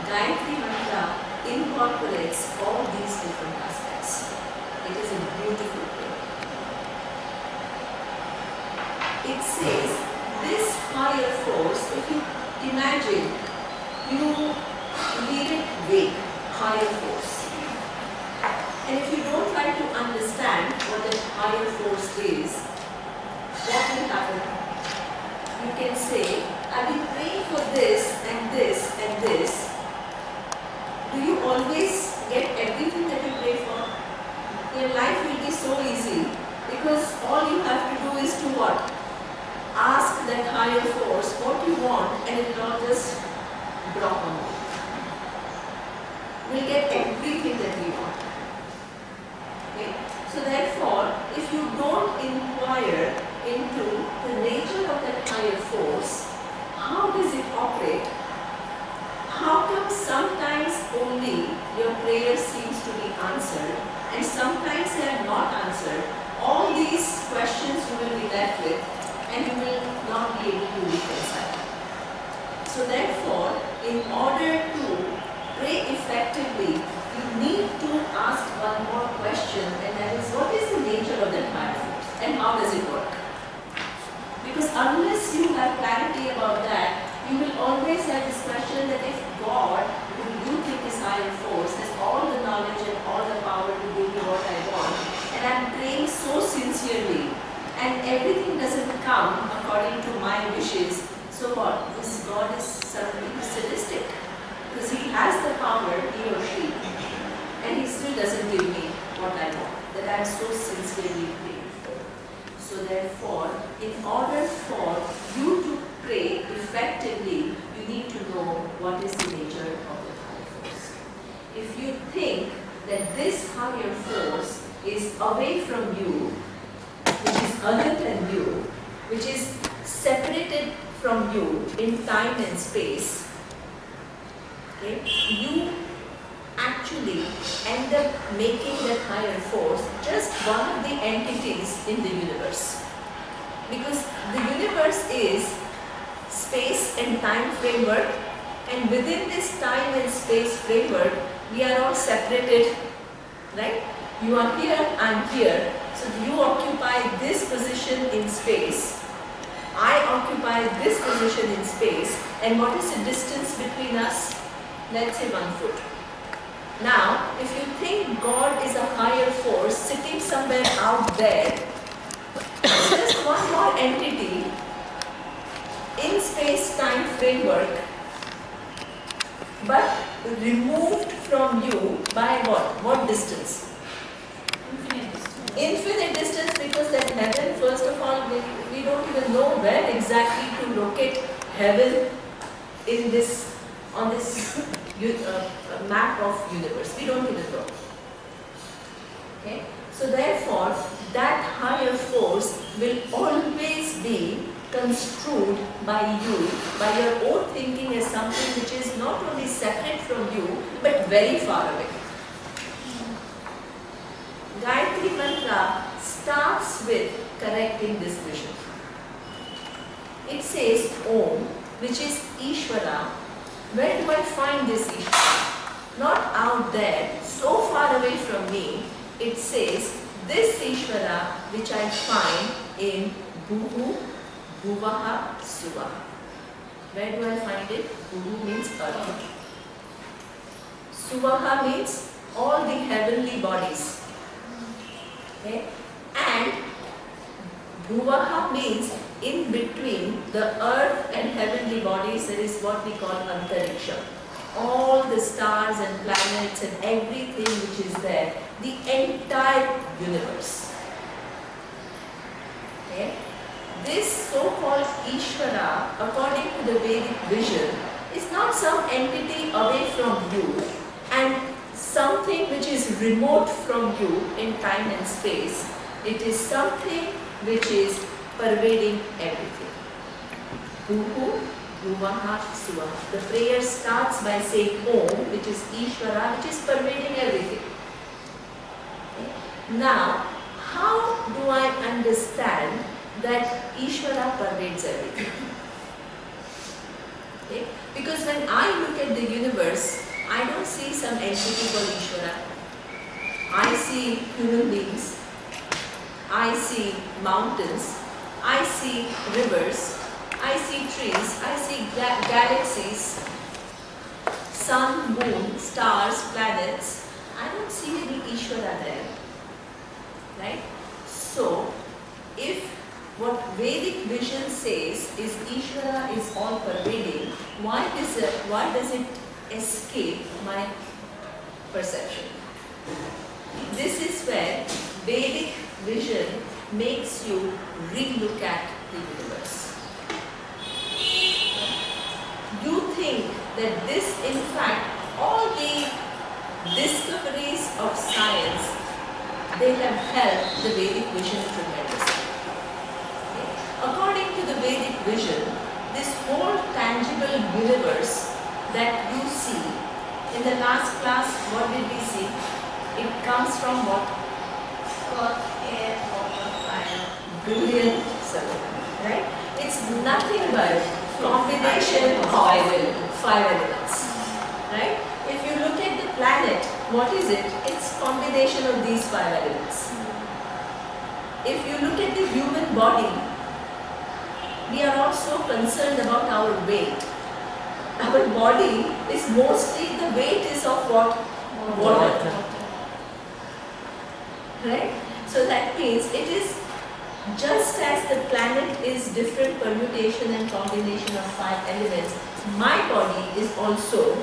Gayatri Mantra incorporates all these different aspects. It is a beautiful thing. It says, this higher force, if you imagine, you leave it vague, higher force. And if you don't try to understand what that higher force is, what will happen? You can say, I've been praying for this and this and this. Do you always get everything that you pray for? Your life will be so easy because all you have to do is to what? Ask that higher force what you want and it will all just drop on you. We'll get everything that we want. Okay? So therefore, if you don't inquire into the nature of that higher force, how does it operate? How come sometimes only your prayer seems to be answered and sometimes they are not answered? All these questions you will be left with and you will not be able to reconcile. So therefore, in order to pray effectively, you need to ask one more question, and that is, what is the nature of that higher force and how does it work? Because unless you have clarity about that, you will always have this question that if God, who you think is higher force, has all the knowledge and all the power to give me what I want, and I'm praying so sincerely, and everything doesn't come according to my wishes, so what? This God is suddenly sadistic. Because he has the power, he or she, and he still doesn't give me what I want, that I'm so sincerely praying for. So therefore, in order for you to pray effectively, you need to know what is the nature of the higher force. If you think that this higher force is away from you, which is other than you, which is separated from you in time and space, okay, you actually end up making that higher force just one of the entities in the universe. Because the universe is space and time framework, and within this time and space framework, we are all separated, right? You are here, I'm here. So you occupy this position in space. I occupy this position in space. And what is the distance between us? Let's say 1 foot. Now, if you think God is a higher force sitting somewhere out there, it's just one more entity in space-time framework, but removed from you by what? What distance? Infinite distance. Infinite distance, because that heaven, first of all, we don't even know where exactly to locate heaven in this, on this map of universe. We don't even know. Okay? So therefore, that higher force will always be construed by you, by your own thinking, as something which is not only separate from you, but very far away. Gayatri Mantra starts with correcting this vision. It says Om, which is Ishvara. Where do I find this Ishvara? Not out there, so far away from me. It says this Ishvara which I find in Bhuhu, Bhuvaha, Suvaha. Where do I find it? Bhuhu means earth. Suvaha means all the heavenly bodies. Okay? And Bhuvaha means in between the earth and heavenly bodies, there is what we call Antariksha. All the stars and planets and everything which is there, the entire universe. Okay? This so-called Ishvara, according to the Vedic vision, is not some entity away from you and something which is remote from you in time and space. It is something which is pervading everything. Bhuhu, Bhuvaha, Suvaha. The prayer starts by saying Om, which is Ishvara, which is pervading everything. Okay. Now, how do I understand that Ishvara pervades everything? Okay. Because when I look at the universe, I don't see some entity called Ishvara. I see human beings, I see mountains, I see rivers, I see trees, I see galaxies, sun, moon, stars, planets. I don't see any Ishvara there. Right? So, if what Vedic vision says is Ishvara is all pervading, why does it escape my perception? This is where Vedic vision makes you re-look at the universe. You think that this, in fact, all the discoveries of science, they have helped the Vedic vision tremendously. Okay? According to the Vedic vision, this whole tangible universe that you see, in the last class, what did we see? It comes from what? Earth, air, water, fire. Brilliant, right? It's nothing but combination of five elements, right? If you look at the planet, what is it? It's combination of these five elements. If you look at the human body, we are also concerned about our weight. Our body is mostly, the weight is of what? Water. Right? So that means it is just as the planet is different permutation and combination of five elements, my body is also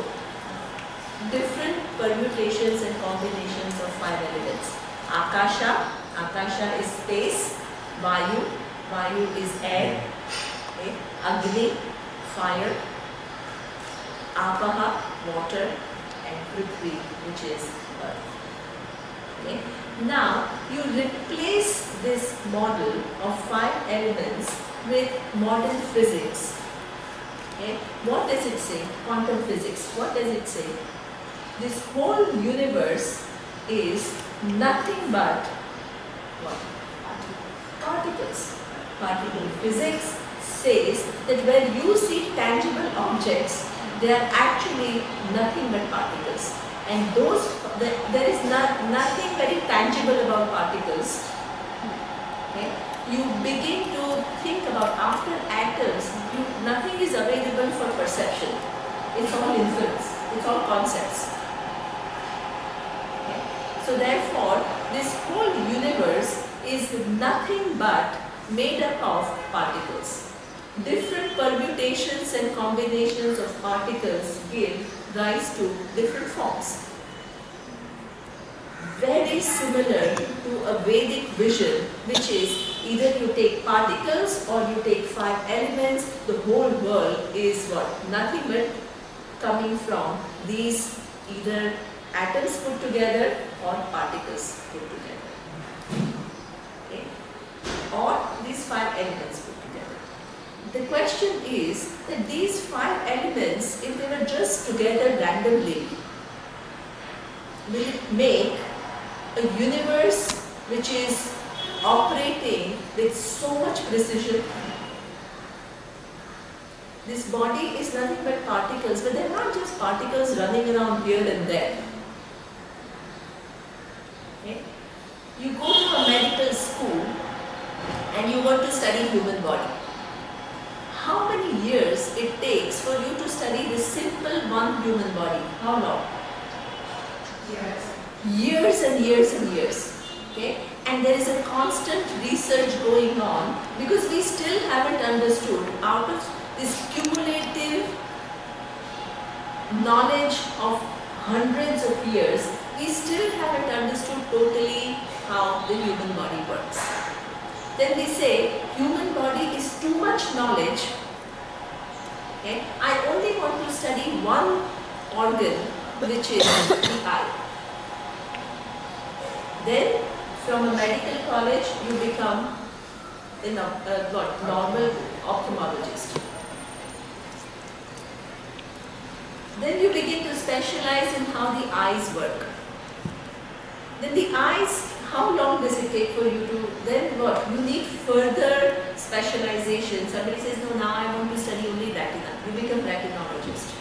different permutations and combinations of five elements. Akasha is space, Vayu is air, okay. Agni, fire, Apaha, water, and Prithvi, which is earth. Okay. Now, you replace this model of five elements with modern physics. Okay. What does it say? Quantum physics. What does it say? This whole universe is nothing but what? Particles. Particle physics says that when you see tangible objects, they are actually nothing but particles. And there is nothing very tangible about particles. Okay? You begin to think about after atoms, nothing is available for perception. It's all inference, it's all concepts. Okay? So therefore, this whole universe is nothing but made up of particles. Different permutations and combinations of particles give rise to different forms. Very similar to a Vedic vision, which is either you take particles or you take five elements, the whole world is what? Nothing but coming from these either atoms put together or particles put together. Okay? Or these five elements put together. The question is that these five elements, if they were just together randomly, will it make a universe which is operating with so much precision? This body is nothing but particles, but they're not just particles running around here and there. Okay? You go to a medical school and you want to study human body. How many years it takes for you to study this simple one human body? How long? Years and years and years. Okay? And there is a constant research going on because we still haven't understood, out of this cumulative knowledge of hundreds of years, we still haven't understood totally how the human body works. Then we say human body is too much knowledge. Okay? I only want to study one organ, which is the eye. Then from a medical college you become a normal ophthalmologist. Then you begin to specialize in how the eyes work. Then the eyes, how long does it take for you to, then what? You need further specialization. Somebody says, no, now I want to study only retina. You become retinologist.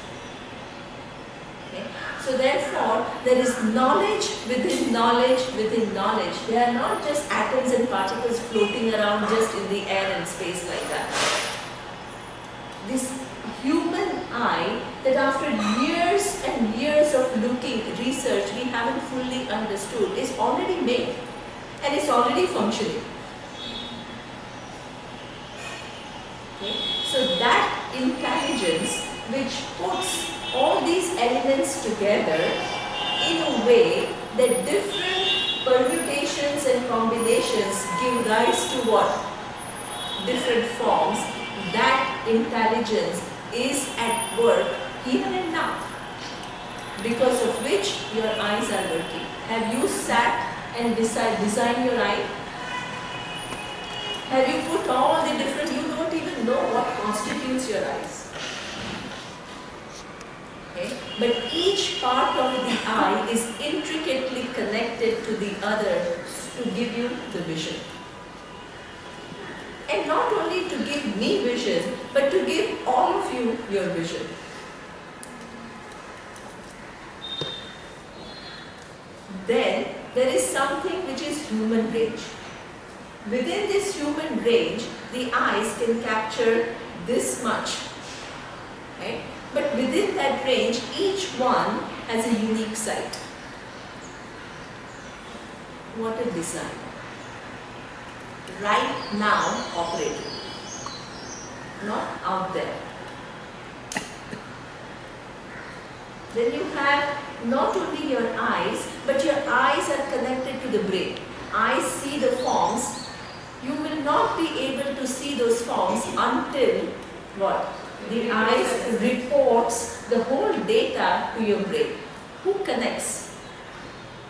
So therefore, there is knowledge within knowledge within knowledge. They are not just atoms and particles floating around just in the air and space like that. This human eye, that after years and years of looking, research, we haven't fully understood, is already made and it's already functioning. Okay? So that intelligence which puts all these elements together in a way that different permutations and combinations give rise to what? Different forms. That intelligence is at work even and now, because of which your eyes are working. Have you sat and designed your eye? Have you put all the different, you don't even know what constitutes your eyes. Okay? But each part of the eye is intricately connected to the other to give you the vision. And not only to give me vision, but to give all of you your vision. Then there is something which is human range. Within this human range, the eyes can capture this much. Right? But within that range, each one has a unique sight. What a design. Right now operating, not out there. Then you have not only your eyes, but your eyes are connected to the brain. Eyes see the forms. You will not be able to see those forms until what? The eyes reports the whole data to your brain. Who connects?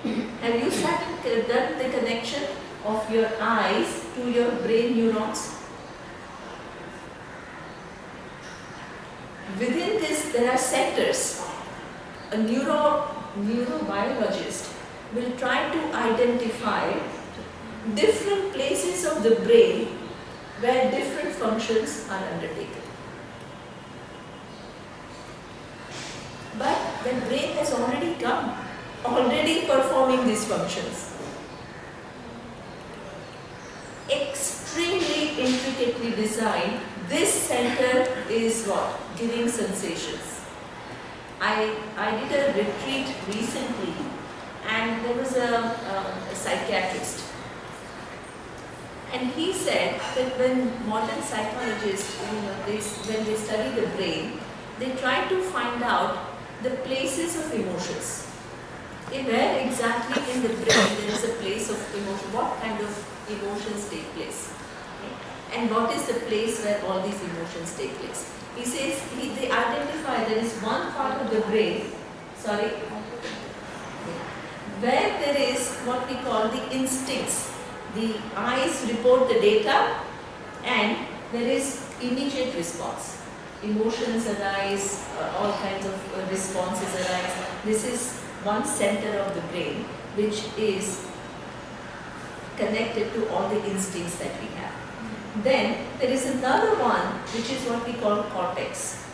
Have you done the connection of your eyes to your brain neurons? Within this, there are centers. A neurobiologist will try to identify different places of the brain where different functions are undertaken. But the brain has already come, already performing these functions. Extremely intricately designed. This center is what? Giving sensations. I did a retreat recently, and there was a psychiatrist, and he said that when modern psychologists, when they study the brain, they try to find out the places of emotions. Where exactly in the brain there is a place of emotion, what kind of emotions take place, okay? And what is the place where all these emotions take place. He says they identify there is one part of the brain, where there is what we call the instincts. The eyes report the data and there is immediate response. Emotions arise, all kinds of responses arise. This is one center of the brain which is connected to all the instincts that we have. Then there is another one which is what we call cortex.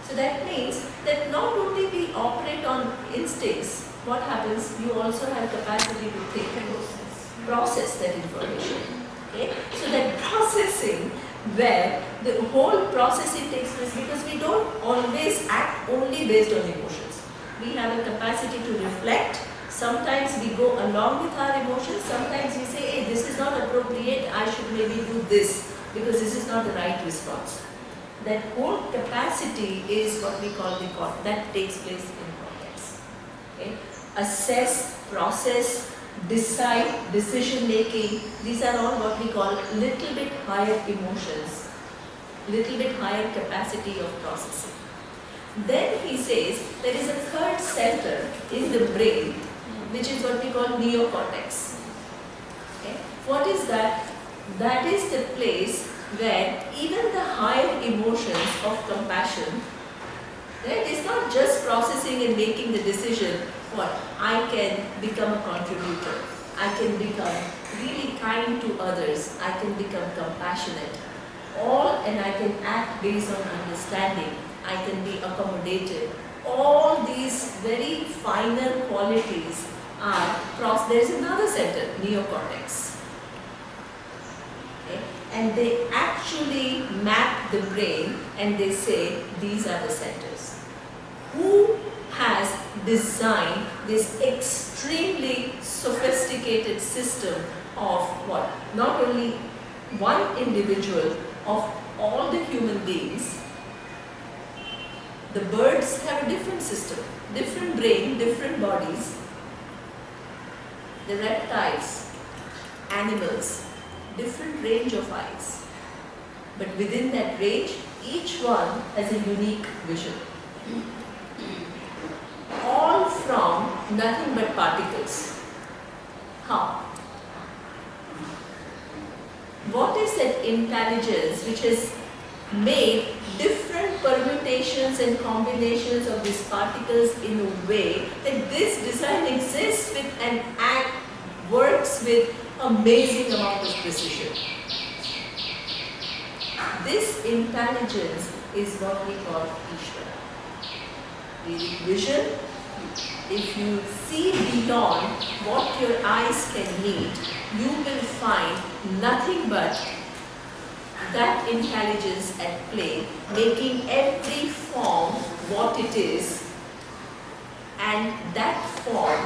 So that means that not only we operate on instincts, what happens, you also have capacity to think and process that information. Okay? So that processing, where the whole processing takes place, because we don't always act only based on emotions. We have a capacity to reflect. Sometimes we go along with our emotions. Sometimes we say, hey, this is not appropriate, I should maybe do this because this is not the right response. That whole capacity is what we call the cortex. That takes place in cortex. Okay? Assess, process, decide, decision making, these are all what we call little bit higher emotions, little bit higher capacity of processing. Then he says there is a third center in the brain which is what we call neocortex. Okay? What is that? That is the place where even the higher emotions of compassion, right, is not just processing and making the decision, what? I can become a contributor, I can become really kind to others, I can become compassionate, and I can act based on understanding, I can be accommodative. All these very finer qualities are there is another center, neocortex. Okay? And they actually map the brain and they say these are the centers. Who has designed this extremely sophisticated system of what? Not only one individual, of all the human beings. The birds have a different system, different brain, different bodies. The reptiles, animals, different range of eyes. But within that range, each one has a unique vision. All from nothing but particles. How? What is that intelligence which has made different permutations and combinations of these particles in a way that this design exists with and works with amazing amount of precision? This intelligence is what we call Ishvara. Vedic vision, if you see beyond what your eyes can meet, you will find nothing but that intelligence at play, making every form what it is, and that form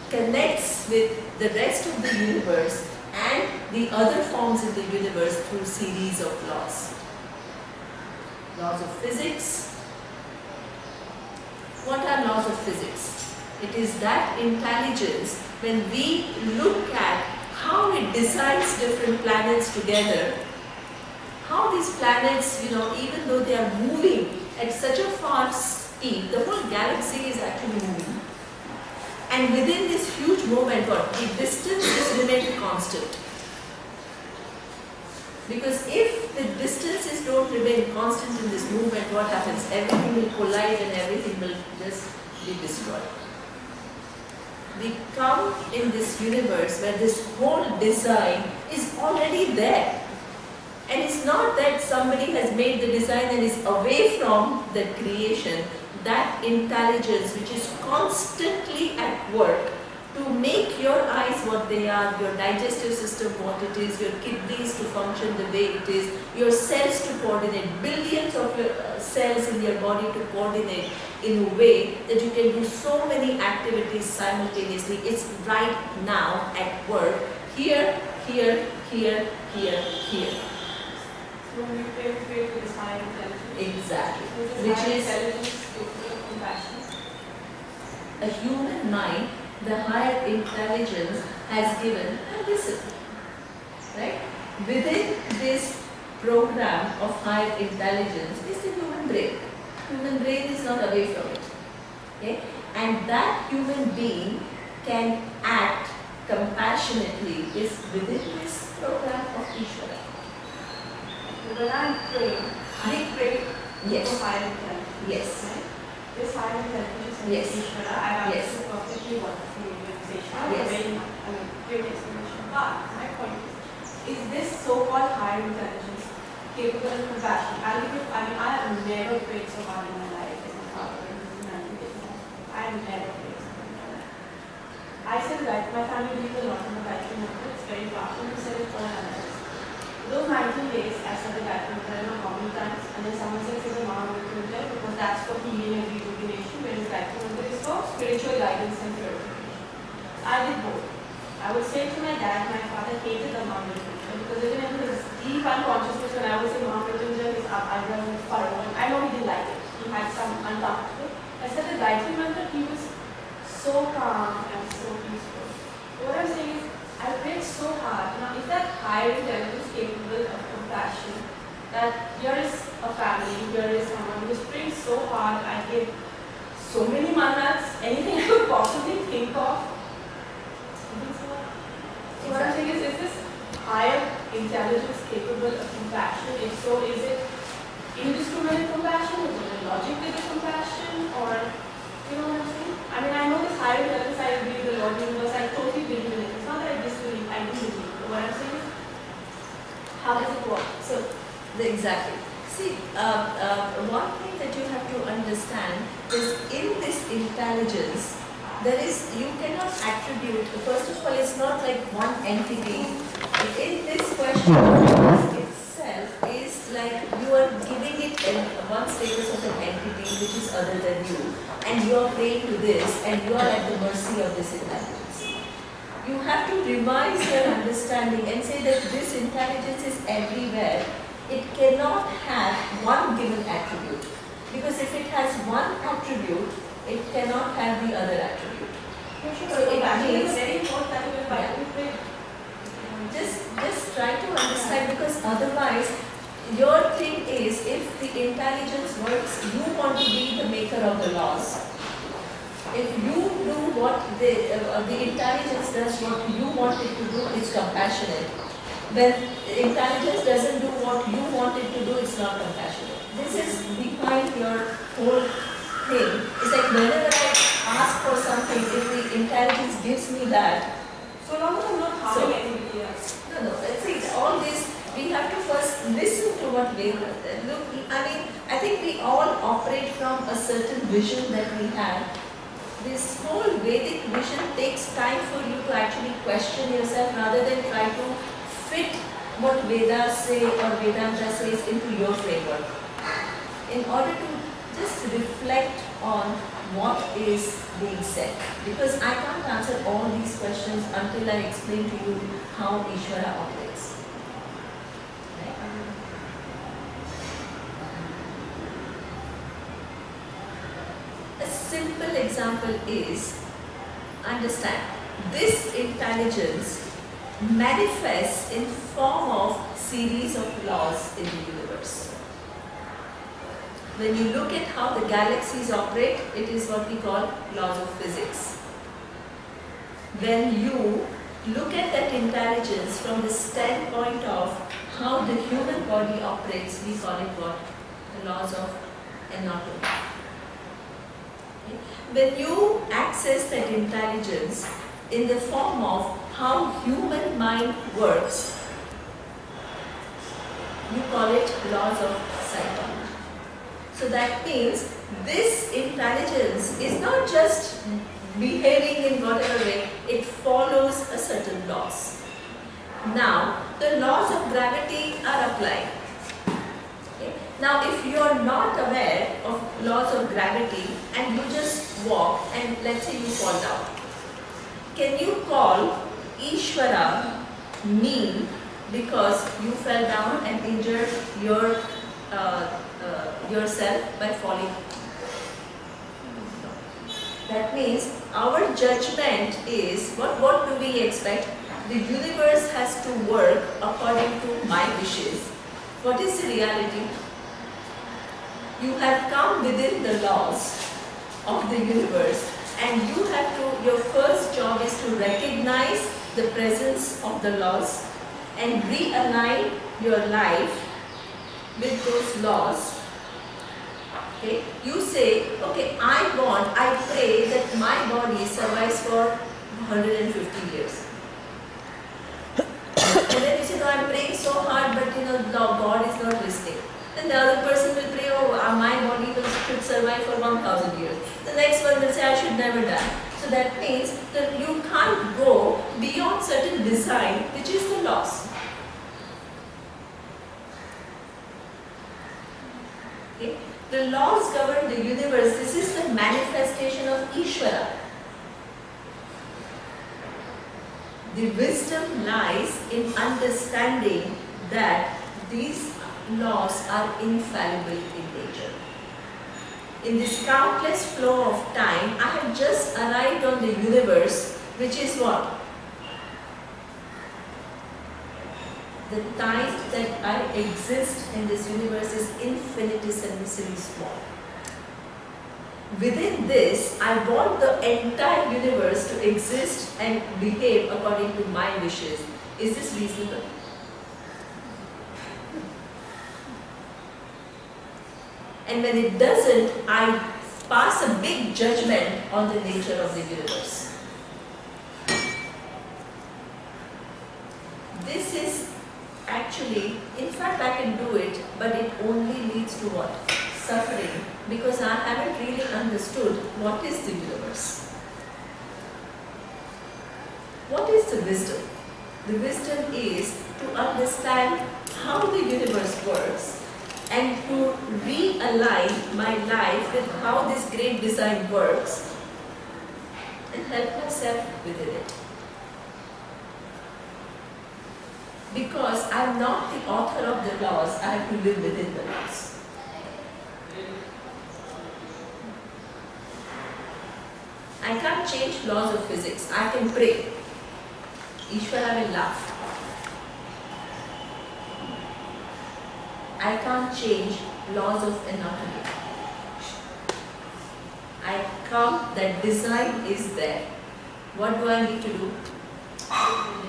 connects with the rest of the universe and the other forms in the universe through series of laws. Laws of physics. What are laws of physics? It is that intelligence, when we look at how it designs different planets together, how these planets, even though they are moving at such a fast speed, the whole galaxy is actually moving. And within this huge movement, the distances remain constant. Because if the distances don't remain constant in this movement, what happens? Everything will collide and everything will just be destroyed. We come in this universe where this whole design is already there. And it's not that somebody has made the design and is away from the creation. That intelligence which is constantly at work to make your eyes what they are, your digestive system what it is, your kidneys to function the way it is, your cells to coordinate, billions of your cells in your body to coordinate in a way that you can do so many activities simultaneously. It's right now at work, here, here, here, here, here. So when we pray for this higher intelligence. Exactly. Which is intelligence, compassion. A human mind, the higher intelligence has given a discipline. Right? Within this program of higher intelligence is the human brain. Human brain is not away from it. Okay? And that human being can act compassionately is within this program of Ishvara. When I'm praying, I pray for higher intelligence. Yes. Right? This higher intelligence and Yes. Ishvara, I've Yes. understood perfectly wonderful visualization. Yes. Great explanation. But my point is this so-called higher intelligence capable of compassion? I have never prayed so hard in my life as my father in his 90 days. I have never prayed so hard in my life. I said that my family believes a lot in the Gayatri Mantra. It's very powerful. We said it for analysis. Those 19 days, I said the Gayatri Mantra how many times, and then someone says it's a Mahamrita because that's for healing and rejuvenation, whereas Gayatri Mantra is for spiritual guidance and purification. I did both. I would say to my dad, my father hated the Mahamrita because even in his deep unconsciousness, when I would say Mahamrita, his eyebrows would furrow, and I know he didn't like it. He had some uncomfortable. I said the Gayatri Mantra, he was so calm and so peaceful. What I'm saying is, I prayed so hard. Now, is that higher intelligence capable of compassion? That here is a family, here is someone who is praying so hard. I gave so many mantras, anything I could possibly think of. So what I'm saying is this higher intelligence capable of compassion? If so, is it indiscriminate compassion? Is it logic-based compassion? Or, you know what I'm saying? I mean, I know this higher intelligence, I agree with the Lord universe, I totally believe in it. It's not that I disbelieve, I do believe. But what I'm saying is, how does it work? So, exactly. See, one thing that you have to understand is in this intelligence, you cannot attribute, first of all, it's not like one entity. In this question itself is like you are giving it one status of an entity which is other than you, and you are praying to this, and you are at the mercy of this intelligence. You have to revise your understanding and say that this intelligence is everywhere. It cannot have one given attribute, because if it has one attribute, it cannot have the other attribute. So it means just try to understand, because otherwise your thing is, if the intelligence works, you want to be the maker of the laws. If you do what the intelligence does what you want it to do, it's compassionate. When intelligence doesn't do what you want it to do, it's not compassionate. This is behind your whole thing. It's like whenever I ask for something, if the intelligence gives me that, so long as I'm not harming anybody else. No, see, all this, we have to first listen to what we look. I think we all operate from a certain vision that we have. This whole Vedic vision takes time for you to actually question yourself rather than try to fit what Vedas say or Vedanta says into your framework. In order to just reflect on what is being said. Because I can't answer all these questions until I explain to you how Ishvara operates. A simple example is, understand, this intelligence manifests in form of series of laws in the universe. When you look at how the galaxies operate, it is what we call laws of physics. When you look at that intelligence from the standpoint of how the human body operates, we call it what? The laws of anatomy. When you access that intelligence in the form of how human mind works, you call it laws of psychology. So that means this intelligence is not just behaving in whatever way, it follows a certain laws. Now, the laws of gravity are applied. Okay? Now, if you are not aware of laws of gravity and you just walk and let's say you fall down, can you call Ishvara mean because you fell down and injured yourself by falling? That means our judgment is, what do we expect? The universe has to work according to my wishes. What is the reality? You have come within the laws of the universe, and you have to, your first job is to recognize the presence of the laws and realign your life with those laws. Okay? You say, okay, I pray that my body survives for 150 years. And then you say, no, I'm praying so hard, but God is not listening. Then the other person will pray, oh, my body should survive for 1,000 years. The next one will say, I should never die. So that means that you can't go beyond certain design, which is the laws. Okay? The laws govern the universe. This is the manifestation of Ishvara. The wisdom lies in understanding that these laws are infallible in nature. In this countless flow of time, I have just arrived on the universe, which is what? The time that I exist in this universe is infinitesimally small. Within this, I want the entire universe to exist and behave according to my wishes. Is this reasonable? And when it doesn't, I pass a big judgment on the nature of the universe. This is actually, in fact I can do it, but it only leads to what? Suffering because I haven't really understood what is the universe. What is the wisdom? The wisdom is to understand how the universe works and to realign my life with how this great design works and help myself within it. Because I am not the author of the laws, I have to live within the laws. I can't change laws of physics. I can pray. Ishvara will laugh. I can't change laws of anatomy. I come, that design is there. What do I need to do?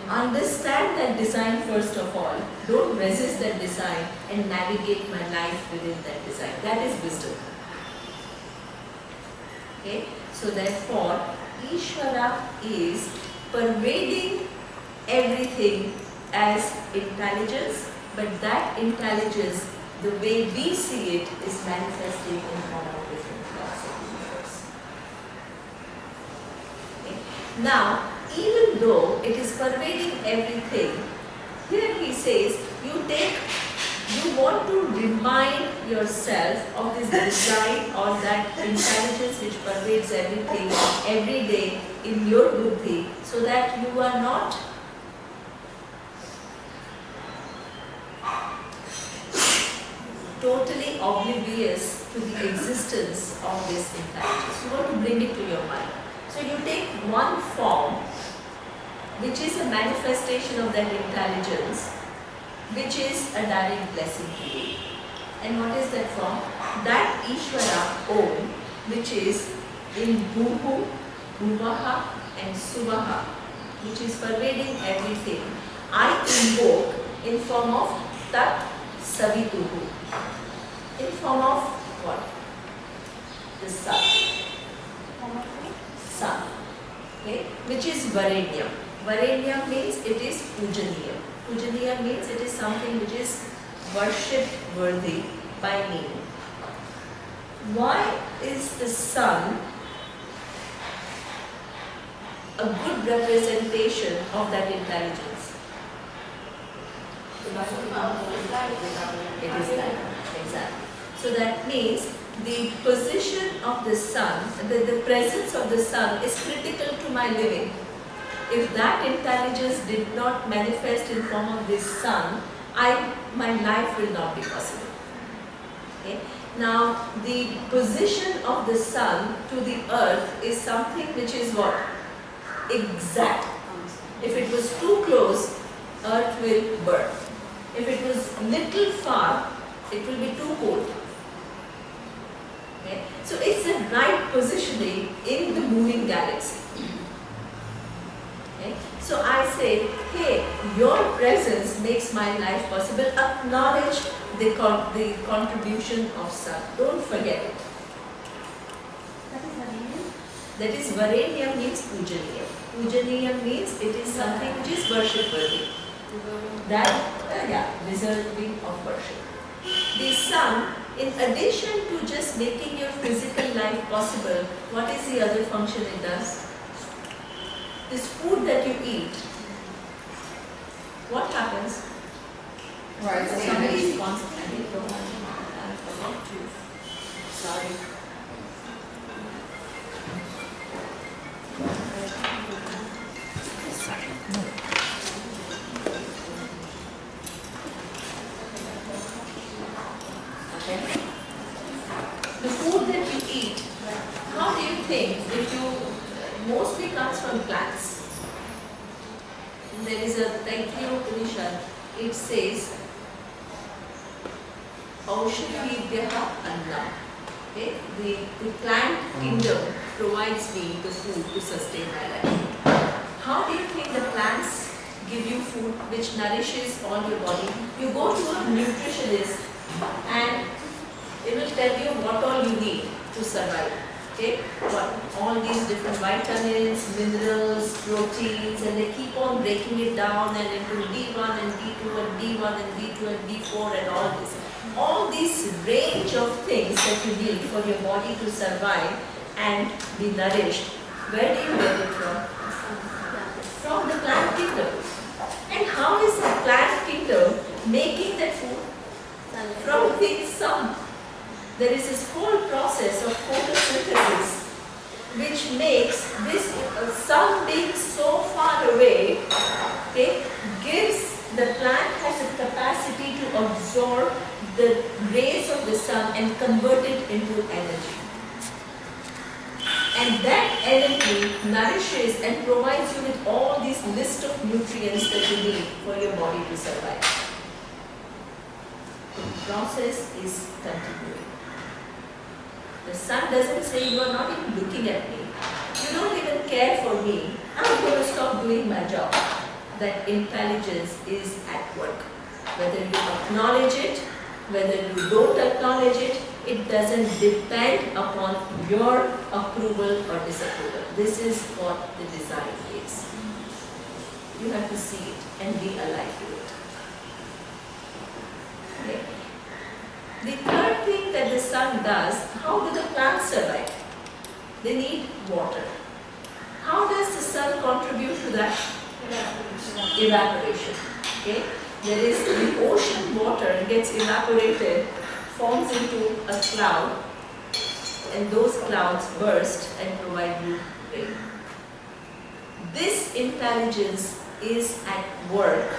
Understand that design first of all. Don't resist that design and navigate my life within that design. That is wisdom. Okay? So therefore, Ishvara is pervading everything as intelligence, but that intelligence, the way we see it, is manifesting in form of different laws of the universe. Okay? Now, even though it is pervading everything, here he says, you want to remind yourself of this design or that intelligence which pervades everything every day in your buddhi, so that you are not totally oblivious to the existence of this intelligence. You want to bring it to your mind. So you take one form, which is a manifestation of that intelligence, which is a direct blessing to you. And what is that form? That Ishvara Om, which is in Bhuhu, Bhuvaha and Suvaha, which is pervading everything, I invoke in form of Tat Savituhu. In form of what? The sun. Sun. Okay? Which is Varenyam. Varenyam means it is Pujaniya. Pujaniya means it is something which is worship worthy by me. Why is the sun a good representation of that intelligence? It is light. Exactly. So that means the position of the sun, the presence of the sun is critical to my living. If that intelligence did not manifest in form of this sun, my life will not be possible. Okay? Now, the position of the sun to the earth is something which is what? Exact. If it was too close, earth will burn. If it was little far, it will be too cold. Okay? So it's the right positioning in the moving galaxy. Okay? So I say, hey, your presence makes my life possible. Acknowledge the contribution of sun. Don't forget it. That is Varenyam means Pujaniya. Pujaniya means it is something which is worship worthy. That, deserving of worship. The sun, in addition to just making your physical life possible, what is the other function it does? This food that you eat, what happens? Right, so Somebody is constantly sorry. Okay. The food that you eat, how do you think, mostly comes from plants. There is a Taittiriya Upanishad, it says, Aushadhibhyaha Annam. Okay? The plant kingdom provides me the food to sustain my life. How do you think the plants give you food which nourishes all your body? You go to a nutritionist and it will tell you what all you need to survive. Okay? All these different vitamins, minerals, proteins, and they keep on breaking it down and into D1 and D2 and D1 and D2 and D4 and all this. all this range of things that you need for your body to survive and be nourished, where do you get it from? From the plant kingdom. And how is the plant kingdom making that food? From the sun. There is this whole process of photosynthesis which makes this sun being so far away, okay, gives the plant has a capacity to absorb the rays of the sun and convert it into energy. And that energy nourishes and provides you with all these list of nutrients that you need for your body to survive. The process is continuing. The sun doesn't say, you are not even looking at me. You don't even care for me. I'm going to stop doing my job. That intelligence is at work. Whether you acknowledge it, whether you don't acknowledge it, it doesn't depend upon your approval or disapproval. This is what the design is. You have to see it and be alive to it. Okay. The third thing that the sun does, how do the plants survive? They need water. How does the sun contribute to that? Evaporation. Okay? There is the ocean water gets evaporated, forms into a cloud, and those clouds burst and provide you rain. This intelligence is at work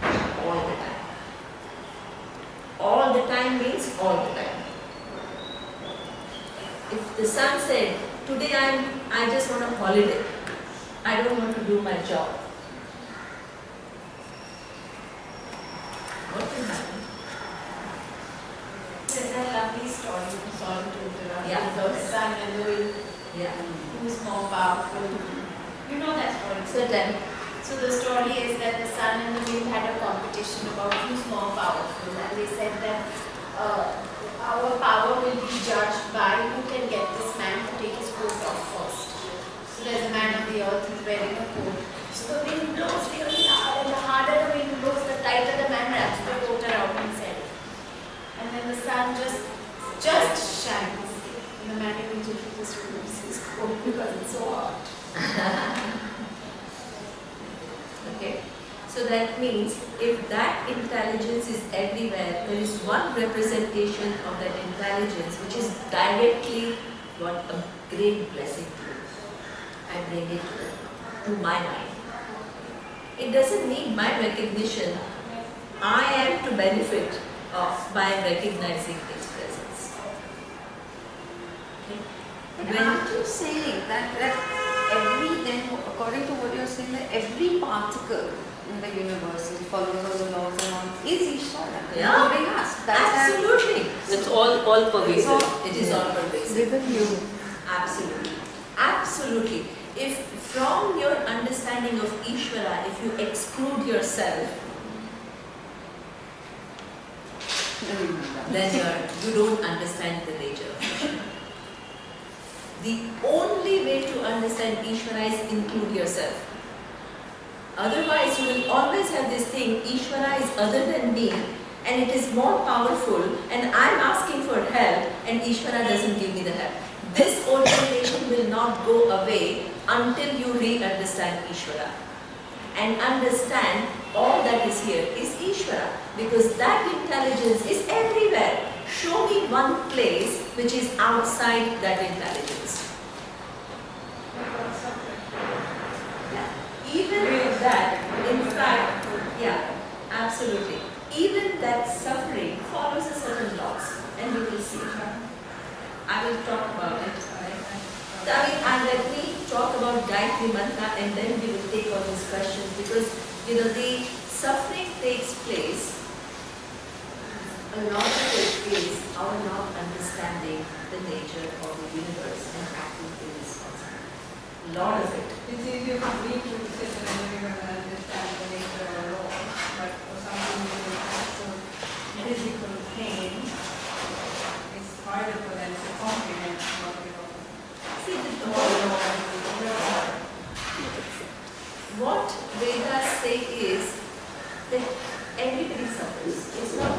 all the time. All the time means all the time. If the sun said, today I just want a holiday, I don't want to do my job, what will happen? There's that lovely story, sorry to interrupt. Yeah, The sun and the wind, Yeah. who's more powerful. You know that story. So then, So the story is that the sun and the wind had a competition about who's more powerful, and they said that our power will be judged by who can get this man to take his coat off first. So there's a man on the earth who's wearing a coat. So the wind blows really hard, and the harder the wind blows, the tighter the man wraps the coat around himself. And then the sun just shines, and the man immediately just removes his coat because it's so hot. okay. So that means if that intelligence is everywhere, there is one representation of that intelligence which is directly what a great blessing to you. I bring it to my mind. It doesn't need my recognition. I am to benefit by recognizing its presence. Okay. But aren't you saying that according to what you're saying, that every particle in the universe follows all the laws and all is Ishvara, Yeah. including us? That's Absolutely. It's all pervasive. It is all pervasive. within you. Absolutely. Absolutely. If from your understanding of Ishvara, if you exclude yourself, then you don't understand the nature of Ishvara. The only way to understand Ishvara is include yourself. Otherwise, you will always have this thing, Ishvara is other than me and it is more powerful and I am asking for help and Ishvara doesn't give me the help. This orientation will not go away until you re-understand Ishvara and understand all that is here is Ishvara, because that intelligence is everywhere. Show me one place which is outside that intelligence. Yeah. Even that, in fact, yeah, absolutely. Even that suffering follows a certain laws, and you will see. I will talk about it. Let me talk about Gayatri Mantra and then we will take all these questions, because the suffering takes place. A lot of it is our not understanding the nature of the universe and acting irresponsibly. A lot of it. It's easier for me to sit in a living room and understand the nature of a law, but for something with an actual physical pain, it's harder for them to comprehend what we know. See, what Vedas say is that everybody suffers. It's not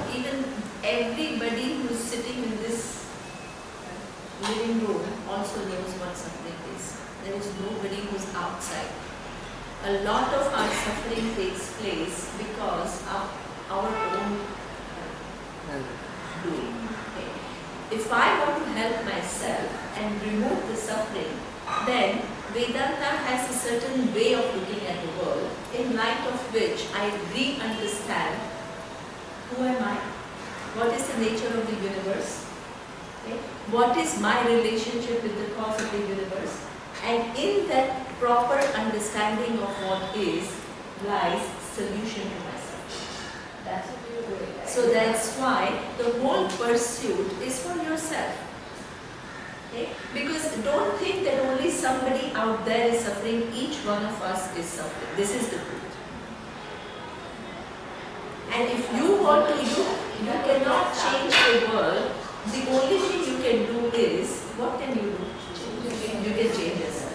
There is nobody who's outside. A lot of our suffering takes place because of our own doing. Okay? If I want to help myself and remove the suffering, then Vedanta has a certain way of looking at the world, in light of which I re-understand who am I, what is the nature of the universe, okay? What is my relationship with the cause of the universe, and in that proper understanding of what is lies solution to my suffering. That's what you're doing. Right? So that's why the whole pursuit is for yourself. Okay? Because don't think that only somebody out there is suffering, each one of us is suffering. This is the truth. And if you want to, you cannot change the world. The only thing you can do is, what can you do? You can change yourself.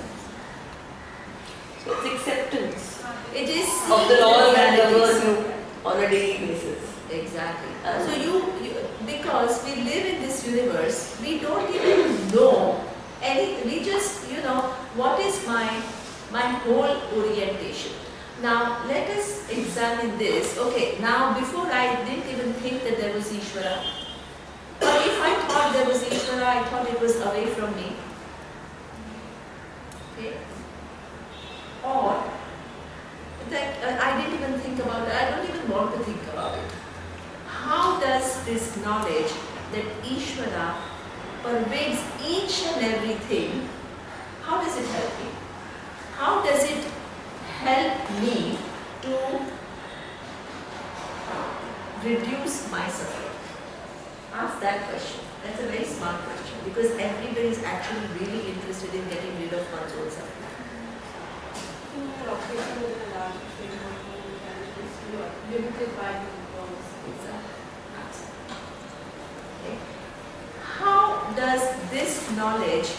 So it's acceptance It is of the laws and the realities. world on a daily basis. Exactly. So because we live in this universe, we don't even know anything. We just, what is my whole orientation. Now let us examine this. Okay, now before I didn't even think that there was Ishvara. But if I thought there was Ishvara, I thought it was away from me. Okay? Or that I didn't even think about it. I don't even want to think about it. How does this knowledge that Ishvara pervades each and everything, how does it help me? How does it help me to reduce my suffering? Ask that question. That's a very smart question because everybody is actually really interested in getting rid of one's own suffering. You're operating within a large framework of intelligence. You are limited by the laws. Exactly. Okay. How does this knowledge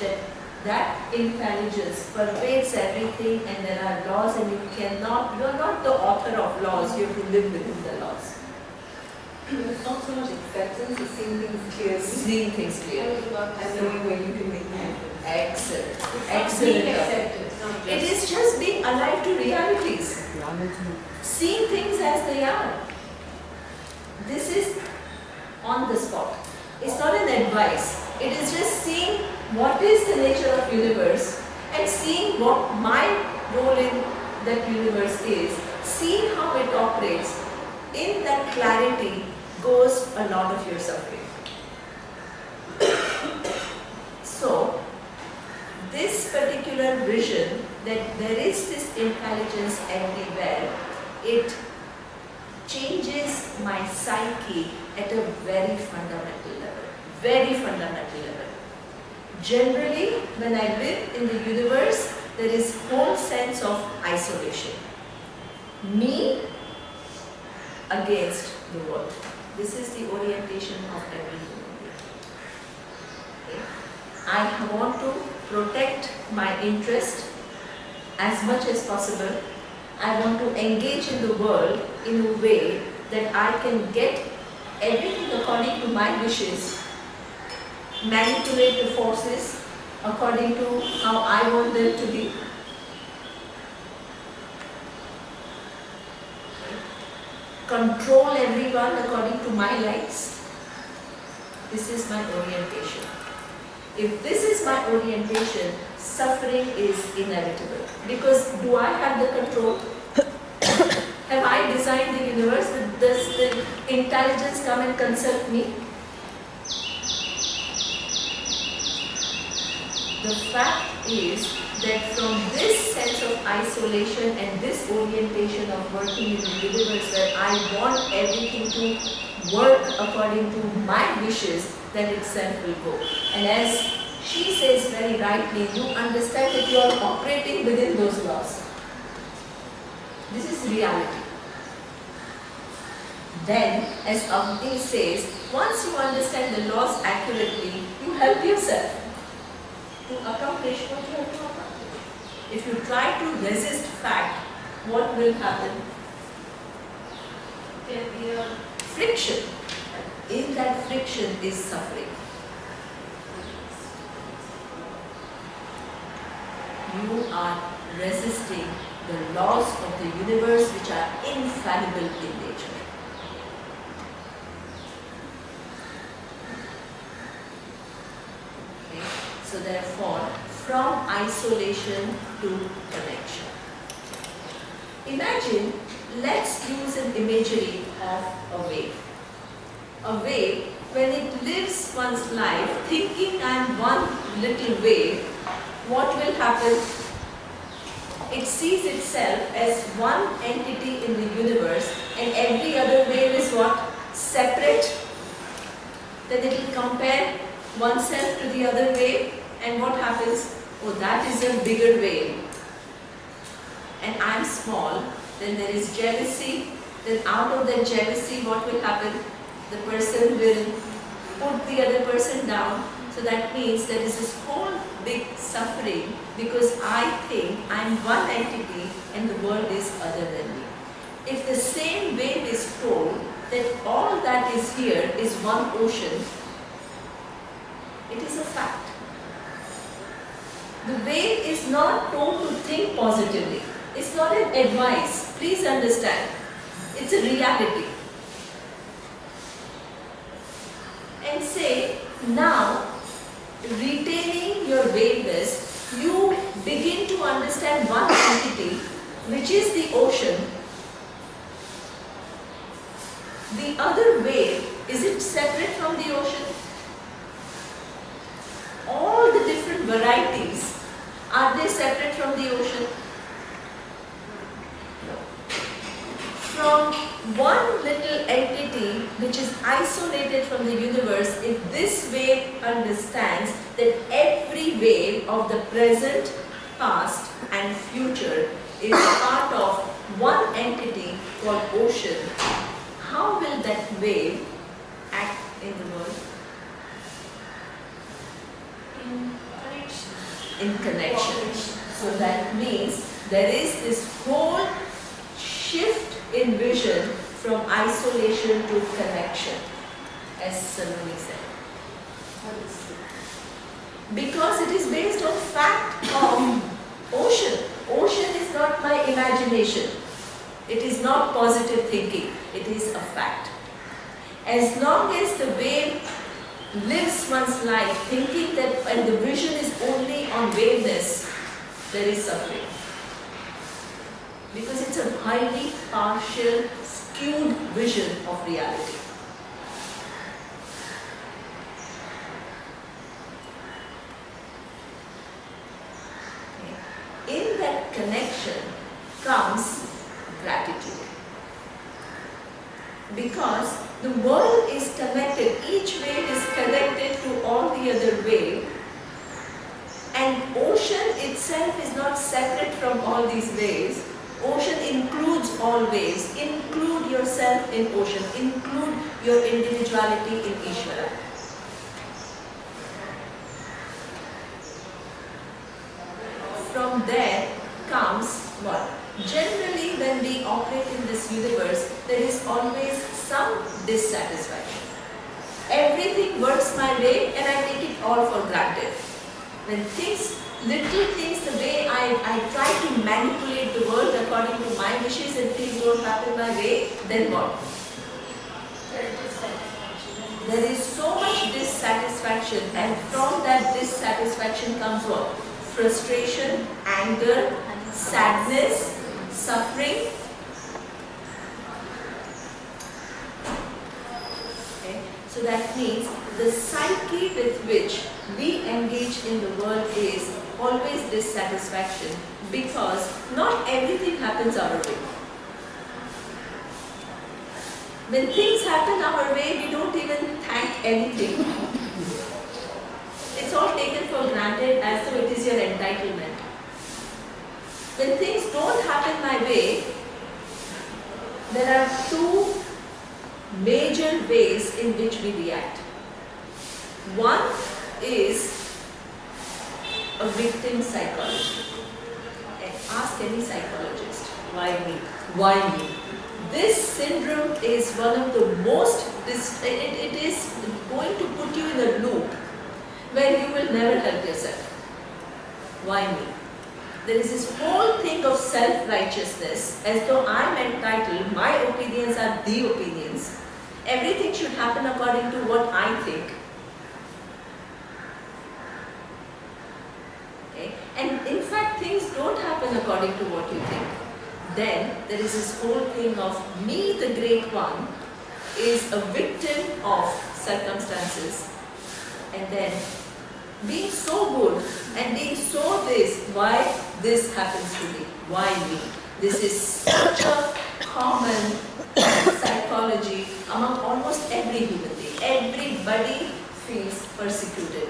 that intelligence pervades everything and there are laws and you are not the author of laws, you have to live within the laws. It's not so much acceptance, it's seeing things clearly Seeing things clearly. and knowing where you can make the difference. Excellent. Being Excellent. acceptance, not It just. is just being alive to realities. Seeing things as they are. This is on the spot. It's not an advice. It is just seeing what is the nature of universe and seeing what my role in that universe is. Seeing how it operates. In that clarity goes a lot of your suffering. So, this particular vision that there is this intelligence everywhere, it changes my psyche at a very fundamental level. Very fundamental level. Generally, when I live in the universe, there is whole sense of isolation. Me against the world. This is the orientation of every human being. Okay. I want to protect my interest as much as possible. I want to engage in the world in a way that I can get everything according to my wishes, manipulate the forces according to how I want them to be. Control everyone according to my likes. This is my orientation. If this is my orientation, suffering is inevitable. Because do I have the control? Have I designed the universe? Does the intelligence come and consult me? The fact is that from this sense of isolation and this orientation of working in the universe where I want everything to work according to my wishes, that itself will go. And as she says very rightly, you understand that you are operating within those laws. This is reality. Then, as Avni says, once you understand the laws accurately, you help yourself to accomplish what you have to accomplish. If you try to resist fact, what will happen? There will be a friction. In that friction is suffering. you are resisting the laws of the universe which are infallible in nature. Okay? So therefore, from isolation to connection. Imagine, let's use an imagery of a wave. A wave, when it lives one's life thinking I'm one little wave, what will happen? It sees itself as one entity in the universe and every other wave is what? Separate. Then it will compare oneself to the other wave and what happens? Oh, that is a bigger wave and I'm small. Then there is jealousy. Then out of that jealousy, what will happen? The person will put the other person down. So that means there is this whole big suffering because I think I'm one entity and the world is other than me. If the same wave is told that all that is here is one ocean, it is a fact. The wave is not told to think positively. It's not an advice. Please understand. It's a reality. And say, now, retaining your waveness, you begin to understand one entity, which is the ocean. The other wave, is it separate from the ocean? All the different varieties, are they separate from the ocean? No. From one little entity which is isolated from the universe, if this wave understands that every wave of the present, past and future is part of one entity called ocean, how will that wave act in the world? In connection. So that means there is this whole shift in vision from isolation to connection, as Saloni said. Because it is based on fact of ocean. Ocean is not my imagination. It is not positive thinking. It is a fact. As long as the wave lives one's life thinking that and the vision is only on waveness, there is suffering. Because it's a highly partial, skewed vision of reality. Okay. In that connection comes gratitude. Because the world is connected, each wave is connected to all the other waves, and ocean itself is not separate from all these waves. Ocean includes all waves. Include yourself in ocean. Include your individuality in Ishvara. From there comes what? Generally, when we operate in this universe, there is always some dissatisfaction. Everything works my way and I take it all for granted. When things, little things, the way I try to manipulate the world according to my wishes and things don't happen my way, then what? There is so much dissatisfaction, and from that dissatisfaction comes what? Frustration, anger, sadness, suffering. Okay? So that means the psyche with which we engage in the world is always dissatisfaction, because not everything happens our way. When things happen our way, we don't even thank anything. It's all taken for granted as though it is your entitlement. When things don't happen my way, there are two major ways in which we react. One is a victim psychology. Ask any psychologist. Why me? Why me? This syndrome is one of the most, it is going to put you in a loop where you will never help yourself. Why me? there is this whole thing of self-righteousness, as though I'm entitled, my opinions are the opinions. Everything should happen according to what I think. Okay? And in fact, things don't happen according to what you think. Then there is this whole thing of me, the great one, is a victim of circumstances, and then being so good and being so this, why this happens to me, why me? This is such a common psychology among almost every human being. Everybody feels persecuted.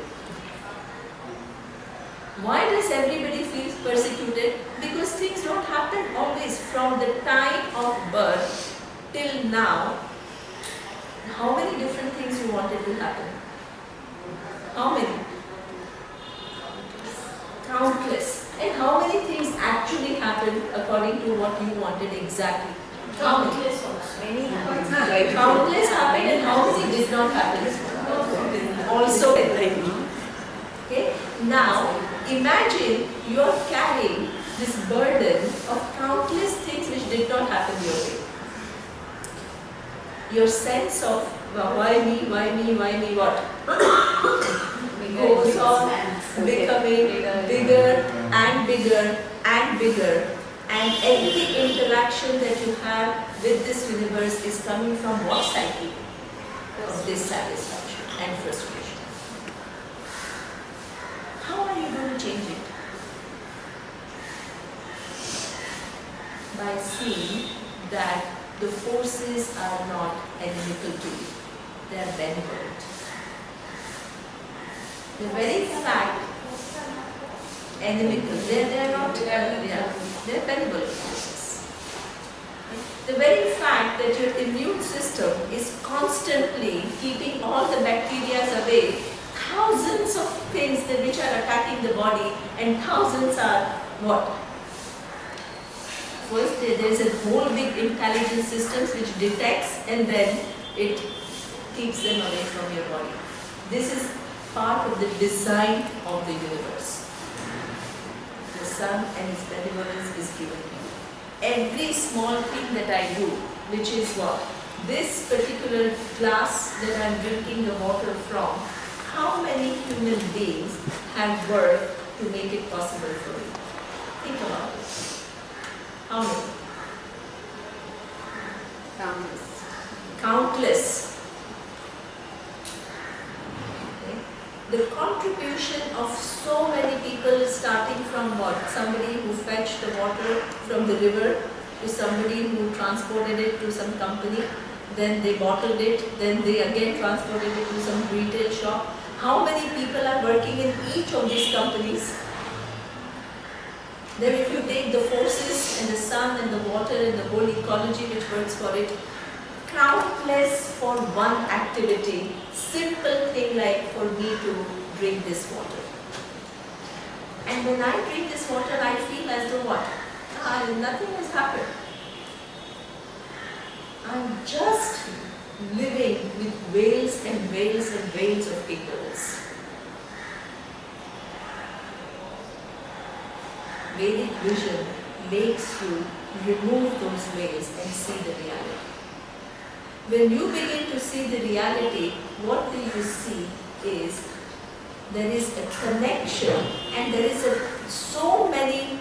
Why does everybody feel persecuted? Because things don't happen always from the time of birth till now. How many different things you wanted to happen? How many? Countless. And how many things actually happened according to what you wanted exactly? How many? Countless happened, and how many did not happen? Also. Okay? Now, imagine you are carrying this burden of countless things which did not happen your way. Your sense of why me, what? Goes on becoming bigger and bigger and bigger, and every interaction that you have with this universe is coming from what psyche? Of dissatisfaction and frustration. How are you going to change it? By seeing that the forces are not inimical to you, they are benevolent. The very fact, inimical, they are not, they are benevolent forces. The very fact that your immune system is constantly keeping all the bacteria away, thousands of things that which are attacking the body, and thousands are what? First, there is a whole big intelligence system which detects, and then it keeps them away from your body. This is part of the design of the universe. The sun and its benevolence is given to you. Every small thing that I do, which is what? This particular glass that I am drinking the water from, how many human beings have worked to make it possible for me? Think about it. How many? Countless. Countless. The contribution of so many people, starting from what? Somebody who fetched the water from the river, to somebody who transported it to some company, then they bottled it, then they again transported it to some retail shop. How many people are working in each of these companies? Then if you take the forces and the sun and the water and the whole ecology which works for it, countless for one activity, simple thing like for me to drink this water. And when I drink this water, I feel as though what? Nothing has happened. I'm just living with veils and veils and veils of ignorance. Vedic vision makes you remove those veils and see the reality. When you begin to see the reality, what do you see is there is a connection, and there is so many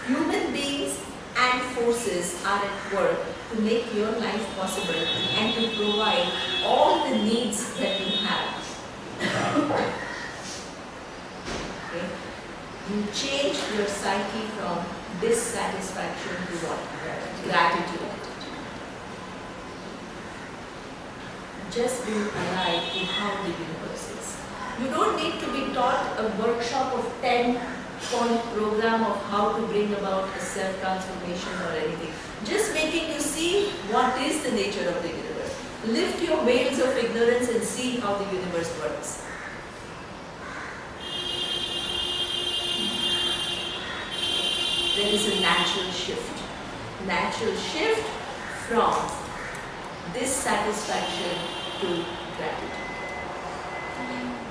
human beings and forces are at work to make your life possible and to provide all the needs that you have. Okay? You change your psyche from dissatisfaction to what? Gratitude. Just being alive to how the universe is. You don't need to be taught a workshop of 10-point program of how to bring about a self-transformation or anything. Just making you see what is the nature of the universe. Lift your veils of ignorance and see how the universe works. There is a natural shift. Natural shift from dissatisfaction to gratitude.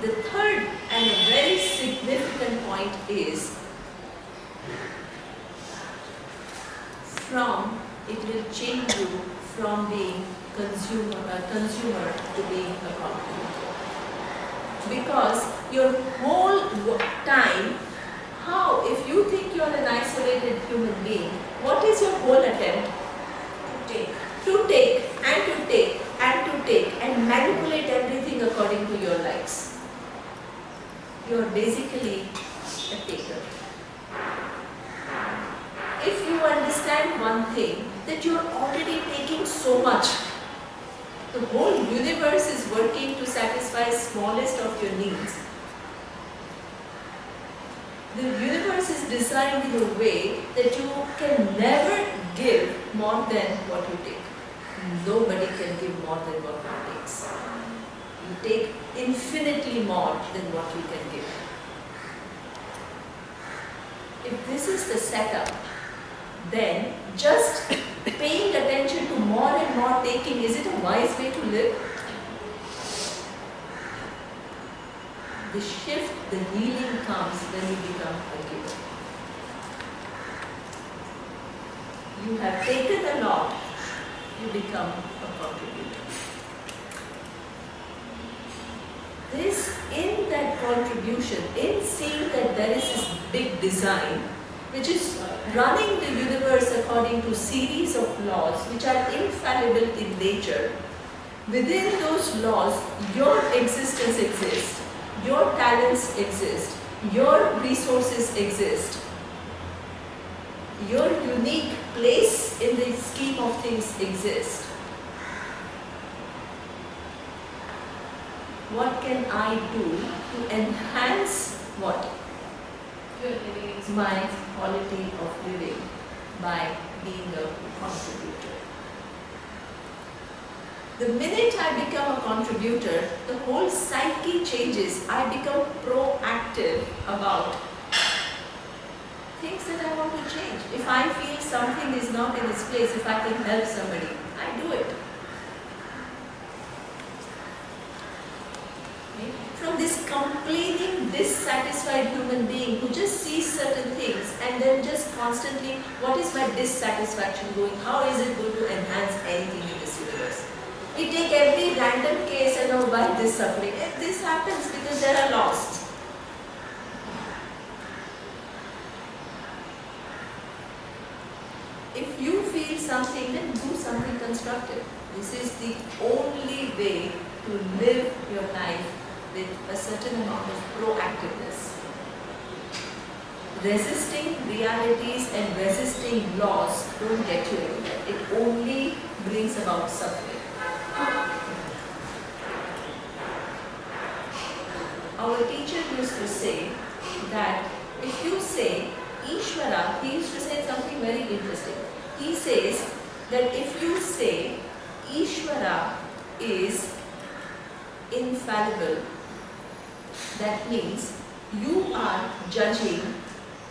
The third and a very significant point is It will change you from being consumer to being a contributor. Because your whole time, if you think you are an isolated human being, what is your whole attempt? To take and to take and to take and manipulate everything according to your likes. You are basically a taker. If you understand one thing, that you are already taking so much, the whole universe is working to satisfy smallest of your needs. The universe is designed in a way that you can never give more than what you take. Nobody can give more than what one takes. You take infinitely more than what you can give. If this is the setup, then just paying attention to more and more taking, is it a wise way to live? The shift, the healing comes when you become a giver. You have taken a lot, you become a contributor. In that contribution, in seeing that there is this big design, which is running the universe according to series of laws which are infallible in nature, within those laws, your existence exists, your talents exist, your resources exist, your unique place in the scheme of things exists. What can I do to enhance what? My quality of living by being a contributor. The minute I become a contributor, the whole psyche changes. I become proactive about things that I want to change. If I feel something is not in its place, if I can help somebody, I do it. From this complaining, dissatisfied human being who just sees certain things and then just constantly, what is my dissatisfaction going? How is it going to enhance anything in this universe? We take every random case and know why this suffering. If this happens because there are lost. If you feel something, then do something constructive. This is the only way to live your life with a certain amount of proactiveness. Resisting realities and resisting laws don't get you anywhere. It only brings about suffering. Our teacher used to say that if you say Ishvara, he used to say something very interesting. He says that if you say Ishvara is infallible, that means you are judging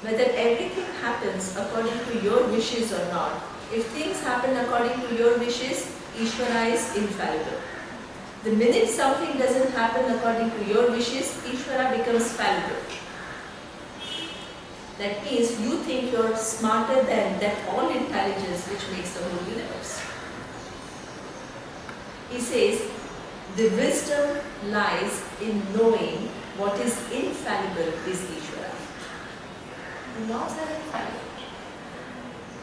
whether everything happens according to your wishes or not. If things happen according to your wishes, Ishvara is infallible. The minute something doesn't happen according to your wishes, Ishvara becomes fallible. That means you think you're smarter than that all intelligence which makes the whole universe. He says, the wisdom lies in knowing what is infallible is Ishvara. The laws are infallible.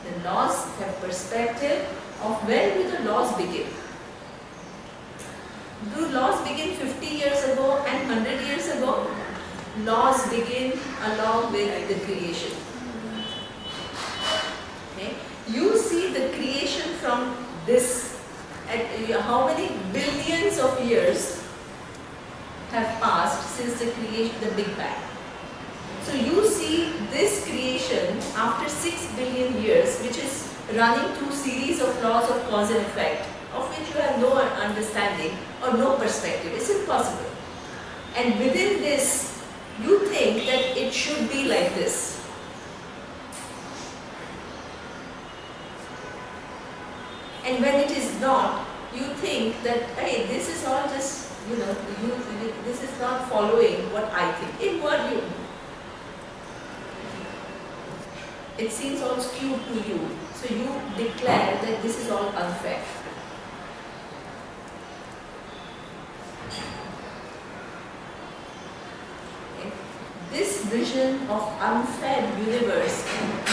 The laws have perspective of when do the laws begin. Do laws begin 50 years ago and 100 years ago? Laws begin along with the creation. Okay? You see the creation from this, how many billions of years have passed since the creation, the Big Bang. So you see this creation after 6 billion years, which is running through series of laws of cause and effect, of which you have no understanding or no perspective. It's impossible. And within this, you think that it should be like this. And when it is not, you think that, hey, this is all just, this is not following what I think. In what you? it seems all skewed to you. So you declare that this is all unfair. Okay. This vision of unfair universe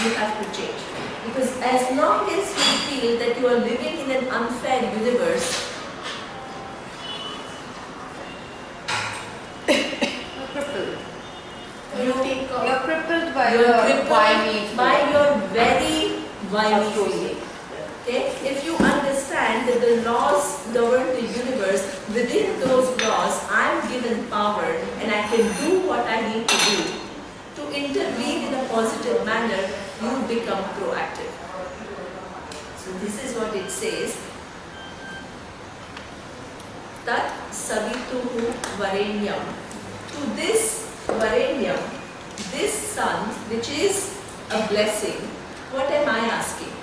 you have to change. Because as long as you feel that you are living in an unfair universe, You're crippled. you're You're crippled by You're your crippled whiny by feeling. your very whiny Of course. feeling. Okay? If you understand that the laws govern the universe, within those laws I am given power and I can do what I need to do. To intervene in a positive manner, you become proactive. So this is what it says. Tat savituhu varenyam. To this varenyam, this sun, which is a blessing, what am I asking?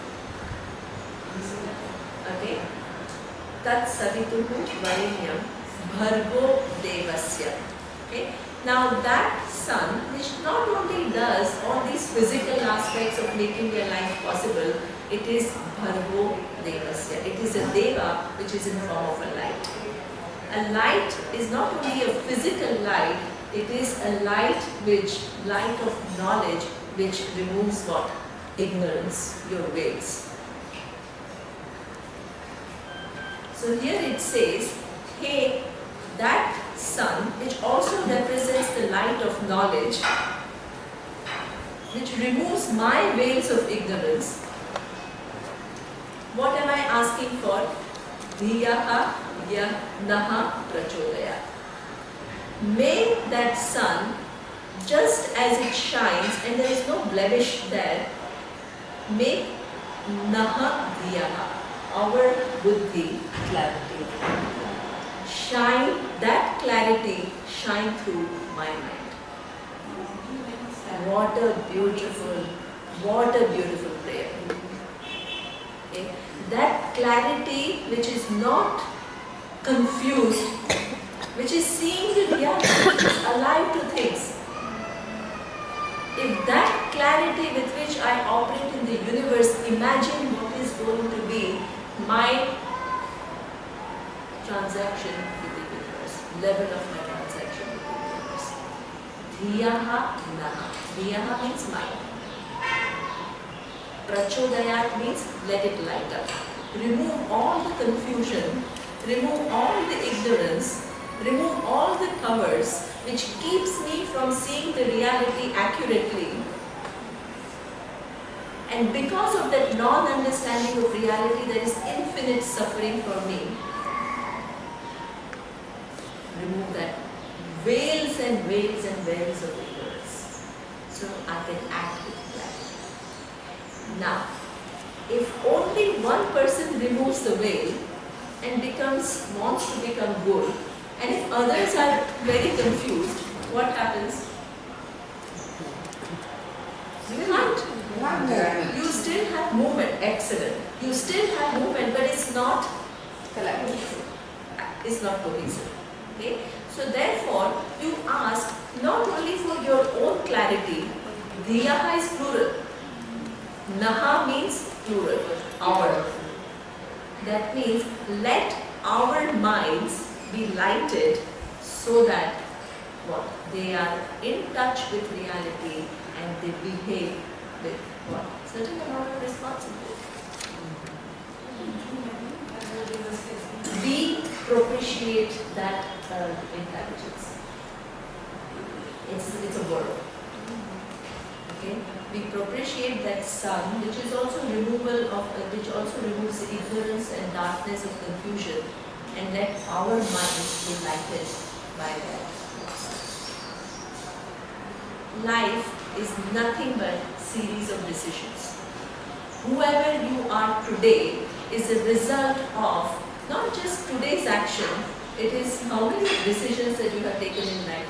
Okay? Tat savituhu varenyam bhargo devasya. Okay? Now that sun, which not only does all these physical aspects of making your life possible, it is bhargo devasya. It is a deva which is in form of a light. A light is not only a physical light, it is a light of knowledge which removes what? Ignorance, your veils. So here it says, hey, that sun, which also represents the light of knowledge, which removes my veils of ignorance, what am I asking for? Dhiyaha yanaha prachodaya. May that sun, just as it shines and there is no blemish there, make naha dhiyaha, our buddhi, clarity. Shine, that clarity shine through my mind. What a beautiful prayer. Okay. That clarity which is not confused, which is seeing the reality, which is alive to things. If that clarity with which I operate in the universe, imagine what is going to be my transaction with the universe, level of my transaction with the universe. Dhiyaha naha. Dhiyaha means mind. Prachodayat means let it light up. Remove all the confusion, remove all the ignorance, remove all the covers which keeps me from seeing the reality accurately. And because of that non-understanding of reality, there is infinite suffering for me. Remove that veils and veils and veils of ignorance, so I can act with clarity. Now, if only one person removes the veil and wants to become good, and if others are very confused, what happens? You can't. You still have movement. Excellent. You still have movement, but it's not Collective. It's not cohesive. Okay? So therefore, you ask not only for your own clarity. Dhiyaha is plural. Naha means plural. Our. That means let our minds be lighted so that what? They are in touch with reality and they behave with what? Certain amount of responsibility. We propitiate that intelligence. It's a word. Okay? We propitiate that sun, which is also which also removes the ignorance and darkness of confusion, and let our minds be lighted by that. Life is nothing but series of decisions. Whoever you are today is a result of not just today's action, it is how many decisions that you have taken in life.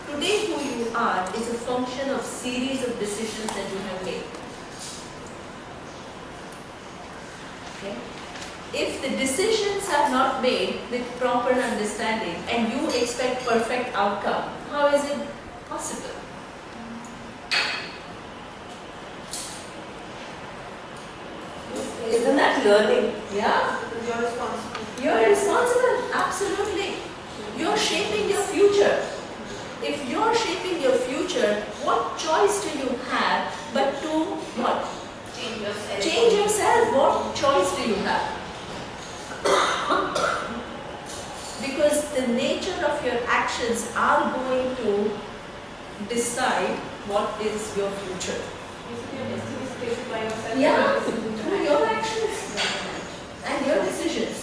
Today who you are is a function of series of decisions that you have made. Okay? If the decisions are not made with proper understanding and you expect perfect outcome, how is it possible? learning. Yeah? Because you're responsible. You're responsible, absolutely. You're shaping your future. If you're shaping your future, what choice do you have but to what? Change yourself. Change yourself. What choice do you have? Because the nature of your actions are going to decide what is your future. Basically, your destiny is created by yourself. Yeah, Your decisions through and your actions and your decisions.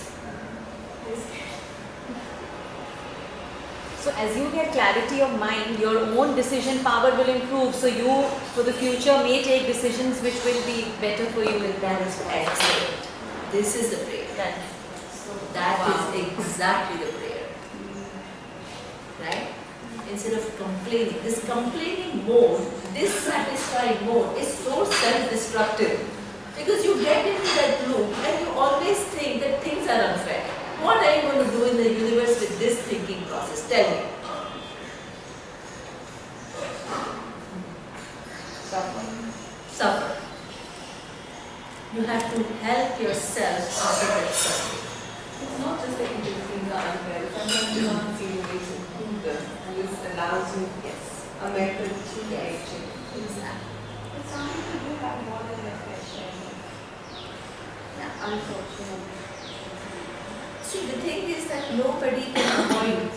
So as you get clarity of mind, your own decision power will improve. So you, for the future, may take decisions which will be better for you in that respect. Excellent. This is the prayer. That is exactly the prayer. Right? Instead of complaining. This complaining mode, dissatisfied mode is so self-destructive. Because you get into that loop and you always think that things are unfair. What are you going to do in the universe with this thinking process? Tell me. Suffer. You have to help yourself out of that suffering. It's not just that you things are unfair. Sometimes you want to feel ways to improve them, and this allows you a method to make change. Exactly. But some people do have more than their fair share. Unfortunately. See, the thing is that nobody can avoid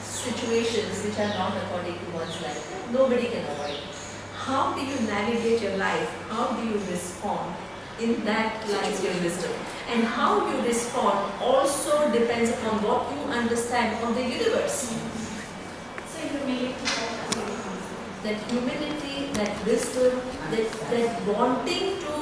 situations which are not according to one's life. Nobody can avoid. How do you navigate your life? How do you respond? In that lies your wisdom. And how you respond also depends upon what you understand of the universe. So humility That humility, that wisdom, that wanting to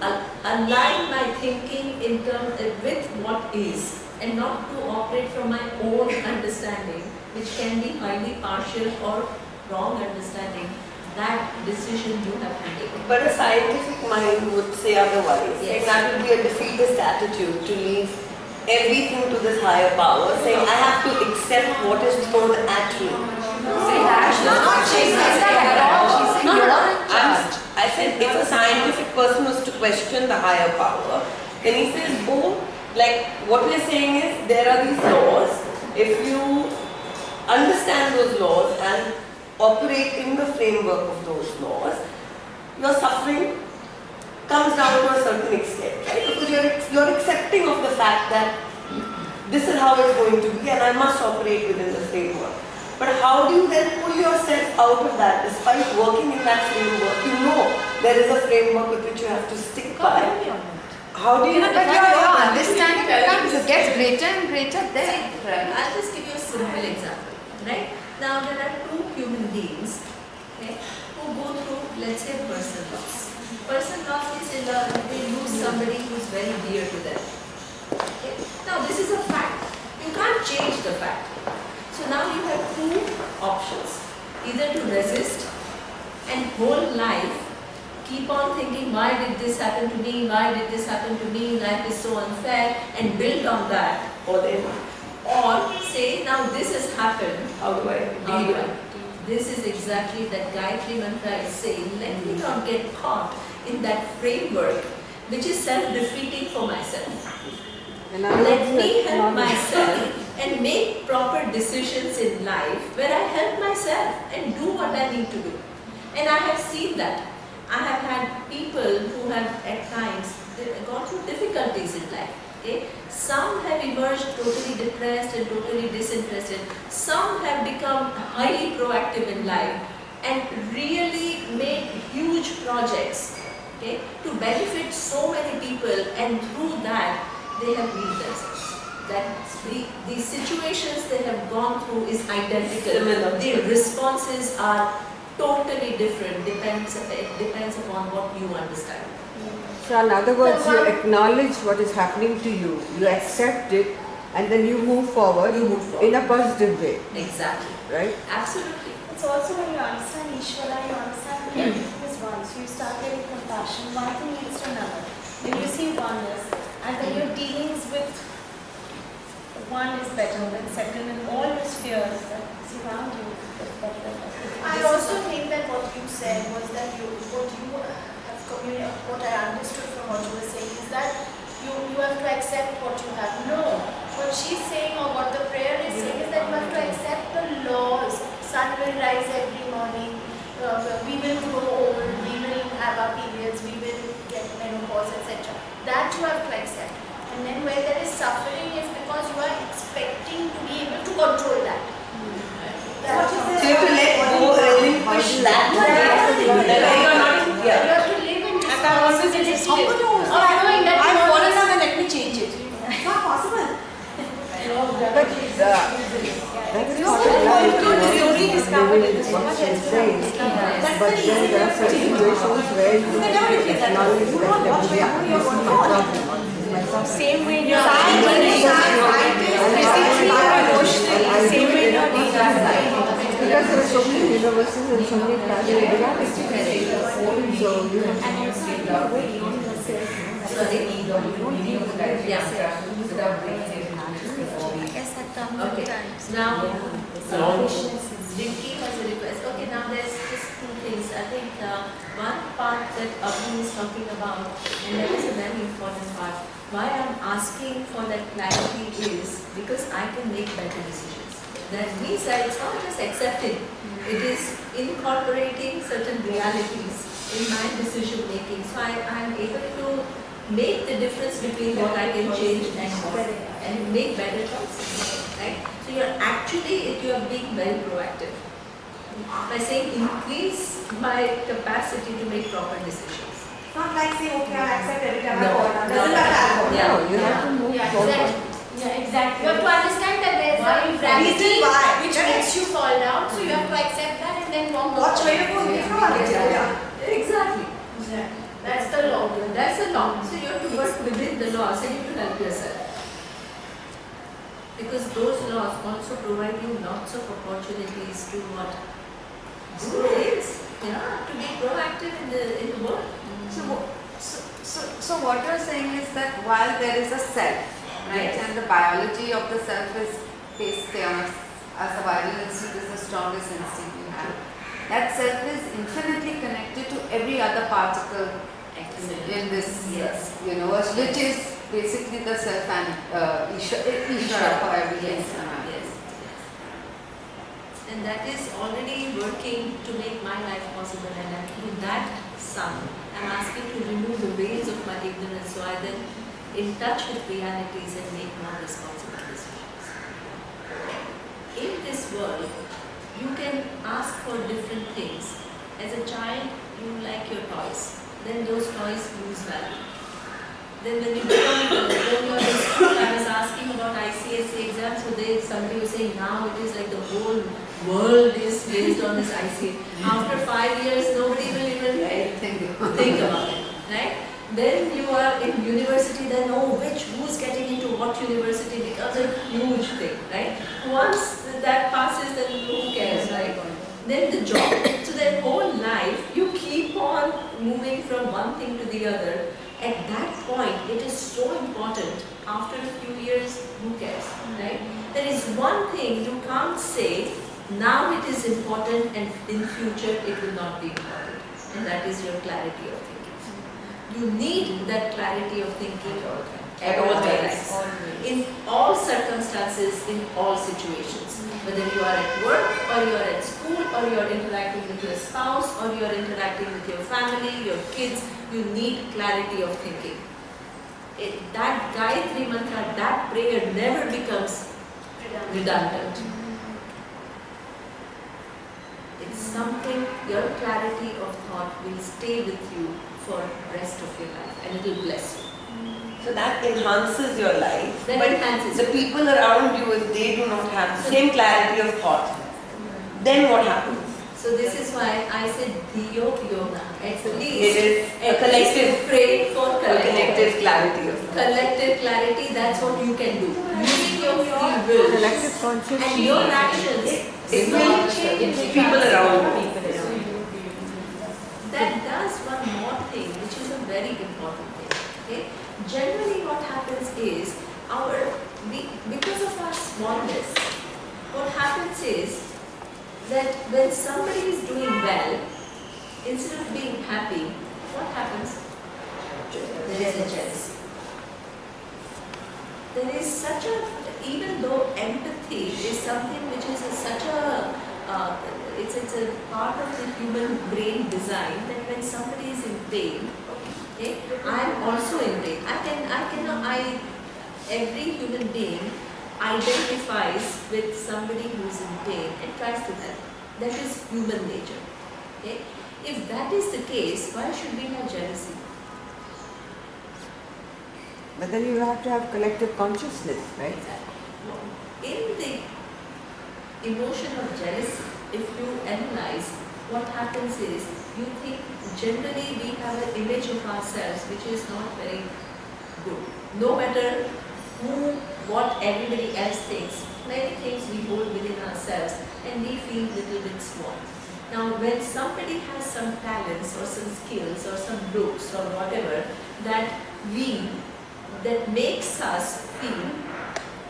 align my thinking in terms with what is, and not to operate from my own understanding, which can be highly partial or wrong understanding. That decision you have to take. But a scientific mind would say otherwise. Yes. Saying that would be a defeatist attitude to leave everything to this higher power, saying I have to accept what is thrown at me. I said if a scientific person was to question the higher power, then he says, oh, like what we're saying is there are these laws. If you understand those laws and operate in the framework of those laws, your suffering comes down to a certain extent, right? Because you're accepting of the fact that this is how it's going to be and I must operate within the framework. But how do you then pull yourself out of that despite working in that framework? You know there is a framework with which you have to stick by. How do you? But your understanding becomes, it gets greater and greater there. Right. I'll just give you a simple example. Right? Now there are two human beings, okay, who go through, let's say, personal loss. Personal loss is they lose somebody who's very dear to them. Okay? Now this is a fact. You can't change the fact. So now you have two options. Either to resist and whole life keep on thinking, why did this happen to me? Why did this happen to me? Life is so unfair, and build on that. Or say, now this has happened. How do I deal with it? This is exactly that Gayatri mantra is saying, let me not get caught in that framework which is self-defeating for myself. Let me help myself and make proper decisions in life where I help myself and do what I need to do. And I have seen that. I have had people who have at times gone through difficulties in life. Okay? Some have emerged totally depressed and totally disinterested. Some have become highly proactive in life and really made huge projects, okay, to benefit so many people, and through that they have healed themselves. That the situations they have gone through is identical. Similar. The responses are totally different. It depends upon what you understand. So in other words, you acknowledge what is happening to you, you accept it, and then you move forward, in a positive way, Exactly. right? Absolutely. It's also when you understand Ishvara, you understand that everything is one. So you start getting compassion, one thing leads to another. Then you see oneness, and then your dealings with one is better than second, and all your spheres that surround you is better. I also think that what you said was that what I understood from what you were saying is that you have to accept what you have. No. What she's saying or what the prayer is saying is that you have to accept the laws. Sun will rise every morning. We will grow old. We will have our periods. We will get menopause, etc. That you have to accept. And then where there is suffering is because you are expecting to be able to control that. So you have to let go, relinquish that. You are not You here. have to live in And I always responsibility just how could you of knowing that I've you are fallen down and let me change it. It's not possible. But that's not exactly what she's saying. But then there are certain situations where you acknowledge that there is a problem. Same way And same way because there are so many universes and so many parallel realities. So you have to Okay. Now, Rinki has a request. Okay, now there's just two things. I think one part that Abhi is talking about, and that is a very important part. Why I'm asking for that clarity is because I can make better decisions. That means that it's not just accepting, it is incorporating certain realities in my decision making. So I'm able to make the difference between what I can change and make better choices. Right? So you're being very proactive by saying increase my capacity to make proper decisions. Not like saying, okay, I'll accept every time I No, fall down. no, Doesn't matter. No, you have to move forward. Yeah, exactly. You have to understand that there is a Reason gravity why. which makes you fall down, so you have to accept that and then walk Watch on. where you're going. It's not Exactly. That's the law. That's the law. So you have to work within the law, so you have to help yourself. Because those laws also provide you lots of opportunities to what? Do things. Yeah, to be proactive in the world. So what you're saying is that while there is a self, right, Yes. and the biology of the self is based on a survival instinct is the strongest instinct you have. That self is infinitely connected to every other particle in this universe, which is basically the self and Ishvara for everything. Yes. And that is already working to make my life possible, and through that sun, I'm asking to remove the veils of my ignorance so I then in touch with realities and make more responsible decisions. In this world, you can ask for different things. As a child, you like your toys. Then those toys lose value. Then when you become, when you're in school, I was asking about ICSE exams, so somebody was saying now it is like the whole world is based on this ICSE. After 5 years, nobody will even think about it, right? Then you are in university, then who's getting into what university becomes a huge thing, right? Once that passes, then who cares, right? Then the job. So that whole life, you keep on moving from one thing to the other. At that point, it is so important. After a few years, who cares, right? There is one thing you can't say, now it is important and in future it will not be important. And that is your clarity of thinking. You need that clarity of thinking at all times. In all circumstances, in all situations. Whether you are at work, or you are at school, or you are interacting with your spouse, or you are interacting with your family, your kids, you need clarity of thinking. That Gayatri mantra, that prayer never becomes redundant. It's something, your clarity of thought will stay with you for the rest of your life and it will bless you. So that enhances your life. That but enhances the people around you, if they do not have the same clarity of thought, then what happens? So this is why I said Dhiyo Yona. At least It is a collective, pray for collective clarity of thought. collective clarity, that's what you can do. Using your free will Collective consciousness. and your actions, it will change People around you. That does one more thing, which is a very important thing. Okay? Generally what happens is, because of our smallness, what happens is that when somebody is doing well, instead of being happy, what happens? There is a jealousy. there is such a, even though empathy is something which is such a, it's a part of the human brain design, that when somebody is in pain, okay, I am also in pain. Every human being identifies with somebody who is in pain and tries to help. That is human nature. Okay? If that is the case, why should we have jealousy? But then you have to have collective consciousness, right? In the emotion of jealousy, if you analyze, what happens is, you think generally we have an image of ourselves which is not very good. No matter who, what everybody else thinks, many things we hold within ourselves and we feel little bit small. Now when somebody has some talents or some skills or some looks or whatever that makes us feel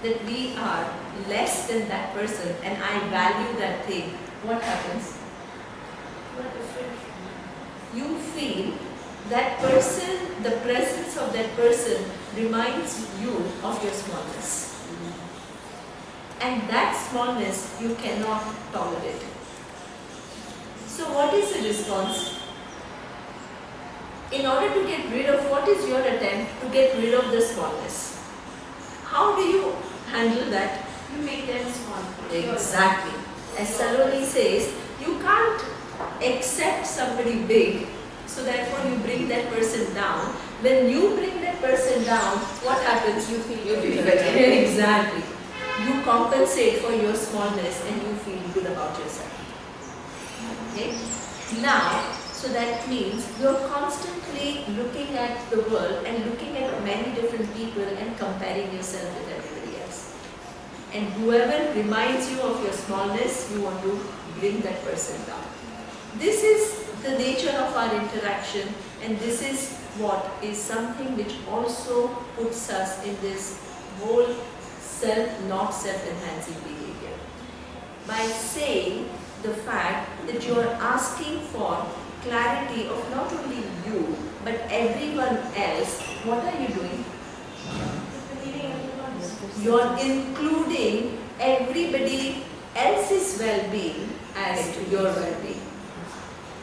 that we are less than that person and I value that thing, what happens? You feel that person, the presence of that person reminds you of your smallness. And that smallness you cannot tolerate. So what is the response? In order to get rid of, what is your attempt to get rid of the smallness? How do you handle that? You make them small. Exactly. As Saloni says, you can't accept somebody big, so therefore you bring that person down. When you bring that person down, what happens? You feel better. Exactly. You compensate for your smallness and you feel good about yourself. Okay? Now, so that means you're constantly looking at the world and looking at many different people and comparing yourself with everybody else. And whoever reminds you of your smallness, you want to bring that person down. This is the nature of our interaction, and this is what is something which also puts us in this whole not self-enhancing behavior. By saying the fact that you are asking for clarity of not only you, but everyone else, what are you doing? You are including everybody else's well-being as to your well-being.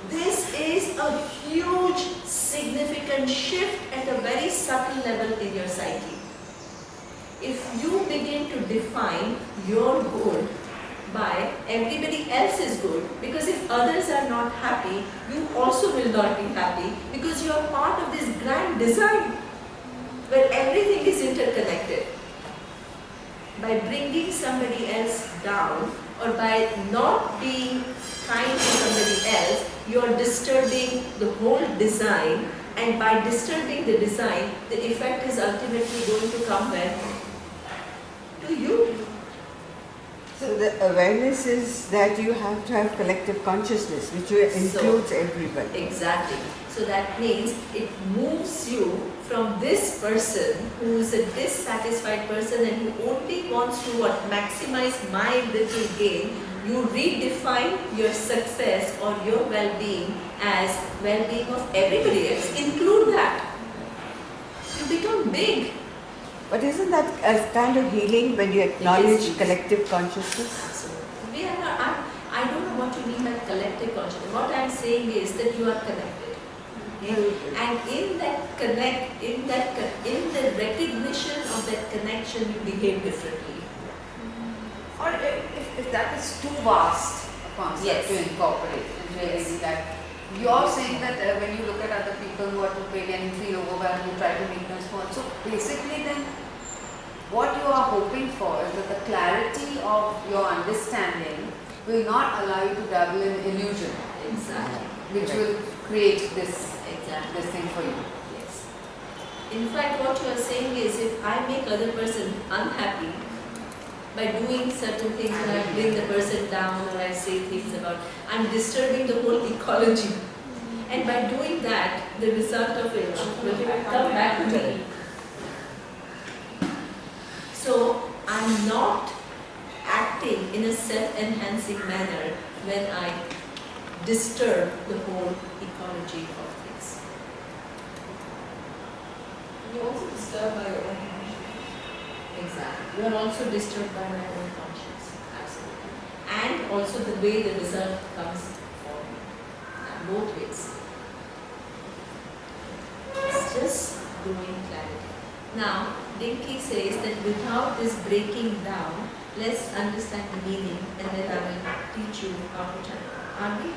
This is a huge, significant shift at a very subtle level in your psyche. If you begin to define your good by everybody else's good, because if others are not happy, you also will not be happy, because you are part of this grand design where everything is interconnected. By bringing somebody else down, or by not being kind to somebody else, you are disturbing the whole design, and by disturbing the design, the effect is ultimately going to come where? To you. So the awareness is that you have to have collective consciousness, which includes everybody. Exactly. So that means it moves you from this person who is a dissatisfied person and who only wants to maximize my little gain. You redefine your success or your well-being as well-being of everybody else. Include that. You become big. But isn't that a kind of healing when you acknowledge collective consciousness? Absolutely. We are not, I don't know what you mean by collective consciousness. What I am saying is that you are connected. Okay? And in that in the recognition of that connection, you behave differently. Or if that is too vast a concept Yes. to incorporate, and really that you're saying that when you look at other people who are too big and you feel overwhelmed, you try to make them small. So basically then what you are hoping for is that the clarity of your understanding will not allow you to dabble in illusion. Exactly. Which will create this Exactly. thing for you. Yes. In fact, what you are saying is, if I make other person unhappy by doing certain things, and I bring the person down, or I say things about, I'm disturbing the whole ecology. And by doing that, the result of it will come back to me. So I'm not acting in a self-enhancing manner when I disturb the whole ecology of things. You also disturb by your own emotion. Exactly. You are also disturbed by my own conscience. Absolutely. And also the way the result comes for me. Both ways. It's just growing clarity. Now, Dinky says that without this breaking down, let's understand the meaning and then I will teach you how to chant. Are we?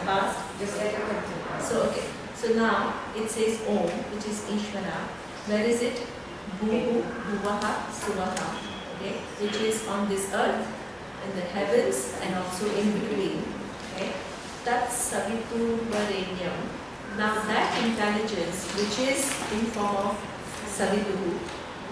Past. Just like a continue. So, okay. So now it says Om, which is Ishvara. Where is it? Bhuvu, Bhuvaha, Suvaha. Okay, which is on this earth, in the heavens, and also in between. Okay, that's Savitur Varenyam. Now that intelligence, which is in form of Savitur,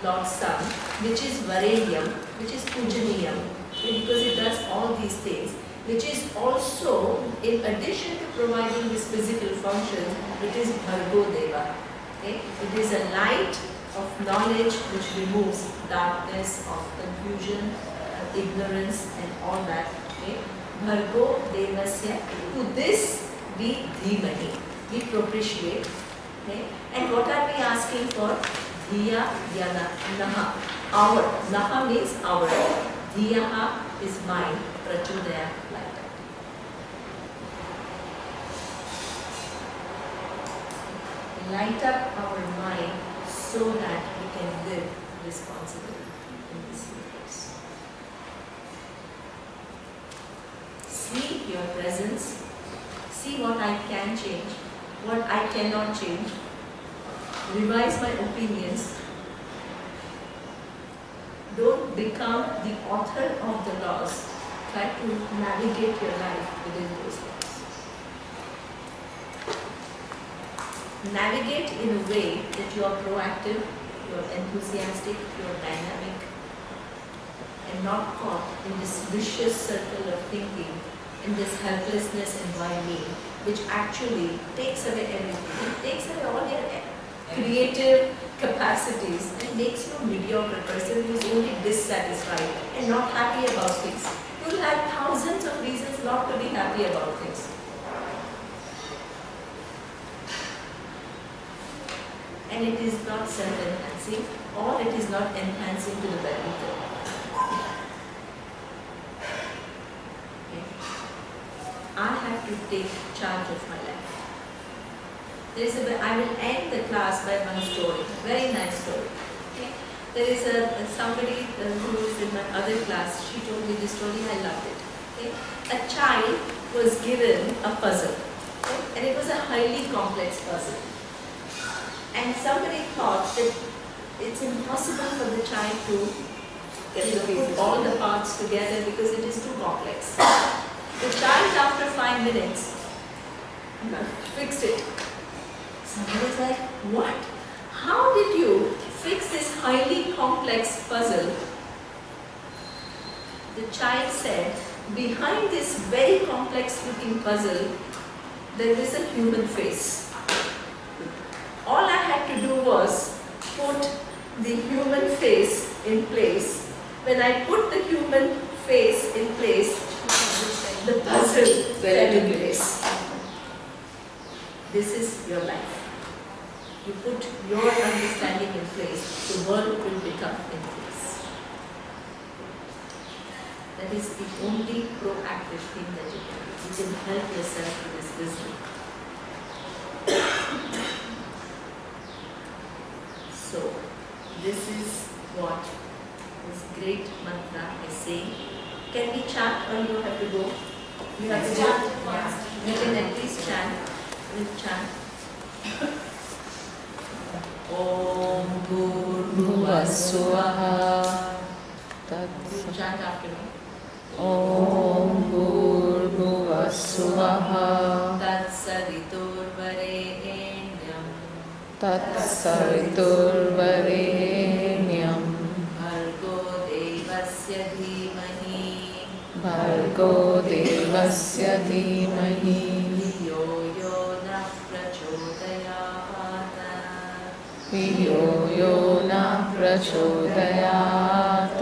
Lord Sun, which is Varenyam, which is Pujaniyam, because it does all these things, which is also, in addition to providing this physical function, it is Bhargo Deva. Okay? It is a light of knowledge which removes darkness, of confusion, ignorance and all that. Okay? Bhargo Devasya, to this we Dhimahi, we propitiate. Okay? And what are we asking for? Dhiya Yana Naha. Our. Naha means our. Dhiyaha is mine. Prachodaya, light up. Light up our mind so that we can live responsibly in this universe. See your presence. See what I can change, what I cannot change. Revise my opinions. Don't become the author of the laws. Try to navigate your life within those laws. Navigate in a way that you are proactive, you are enthusiastic, you are dynamic, and not caught in this vicious circle of thinking, in this helplessness and why me, which actually takes away everything. It takes away all your creative capacities and makes you a mediocre person who is only dissatisfied and not happy about things. You will have thousands of reasons not to be happy about things. And it is not self-enhancing or it is not enhancing to the betterment. Okay. I have to take charge of my life. I will end the class by one story, very nice story. Okay. There is somebody who is in my other class, she told me this story, I loved it. Okay. A child was given a puzzle, okay, and it was a highly complex puzzle. And somebody thought that it's impossible for the child to put all the parts together because it is too complex. The child, after 5 minutes, fixed it. Somebody was like, what? How did you fix this highly complex puzzle? The child said, behind this very complex looking puzzle, there is a human face. All I had to do was put the human face in place. When I put the human face in place, the puzzle fell in place. This is your life. You put your understanding in place, the world will become in place. That is the only proactive thing that you can do. You can help yourself with this wisdom. So, this is what this great mantra is saying. Can we chant or you have to go? You have to go? You can at least chant. We'll chant. Om Bhurvasvaha. Chant after me. Om Bhurvasvaha. Tatsaviturvarenyam. Tatsaviturvarenyam. Bhargo Devasya Dhimahi. Bhargo Devasya Dhimahi. Yo yo na prachodayat. Yo yo na prachodayat.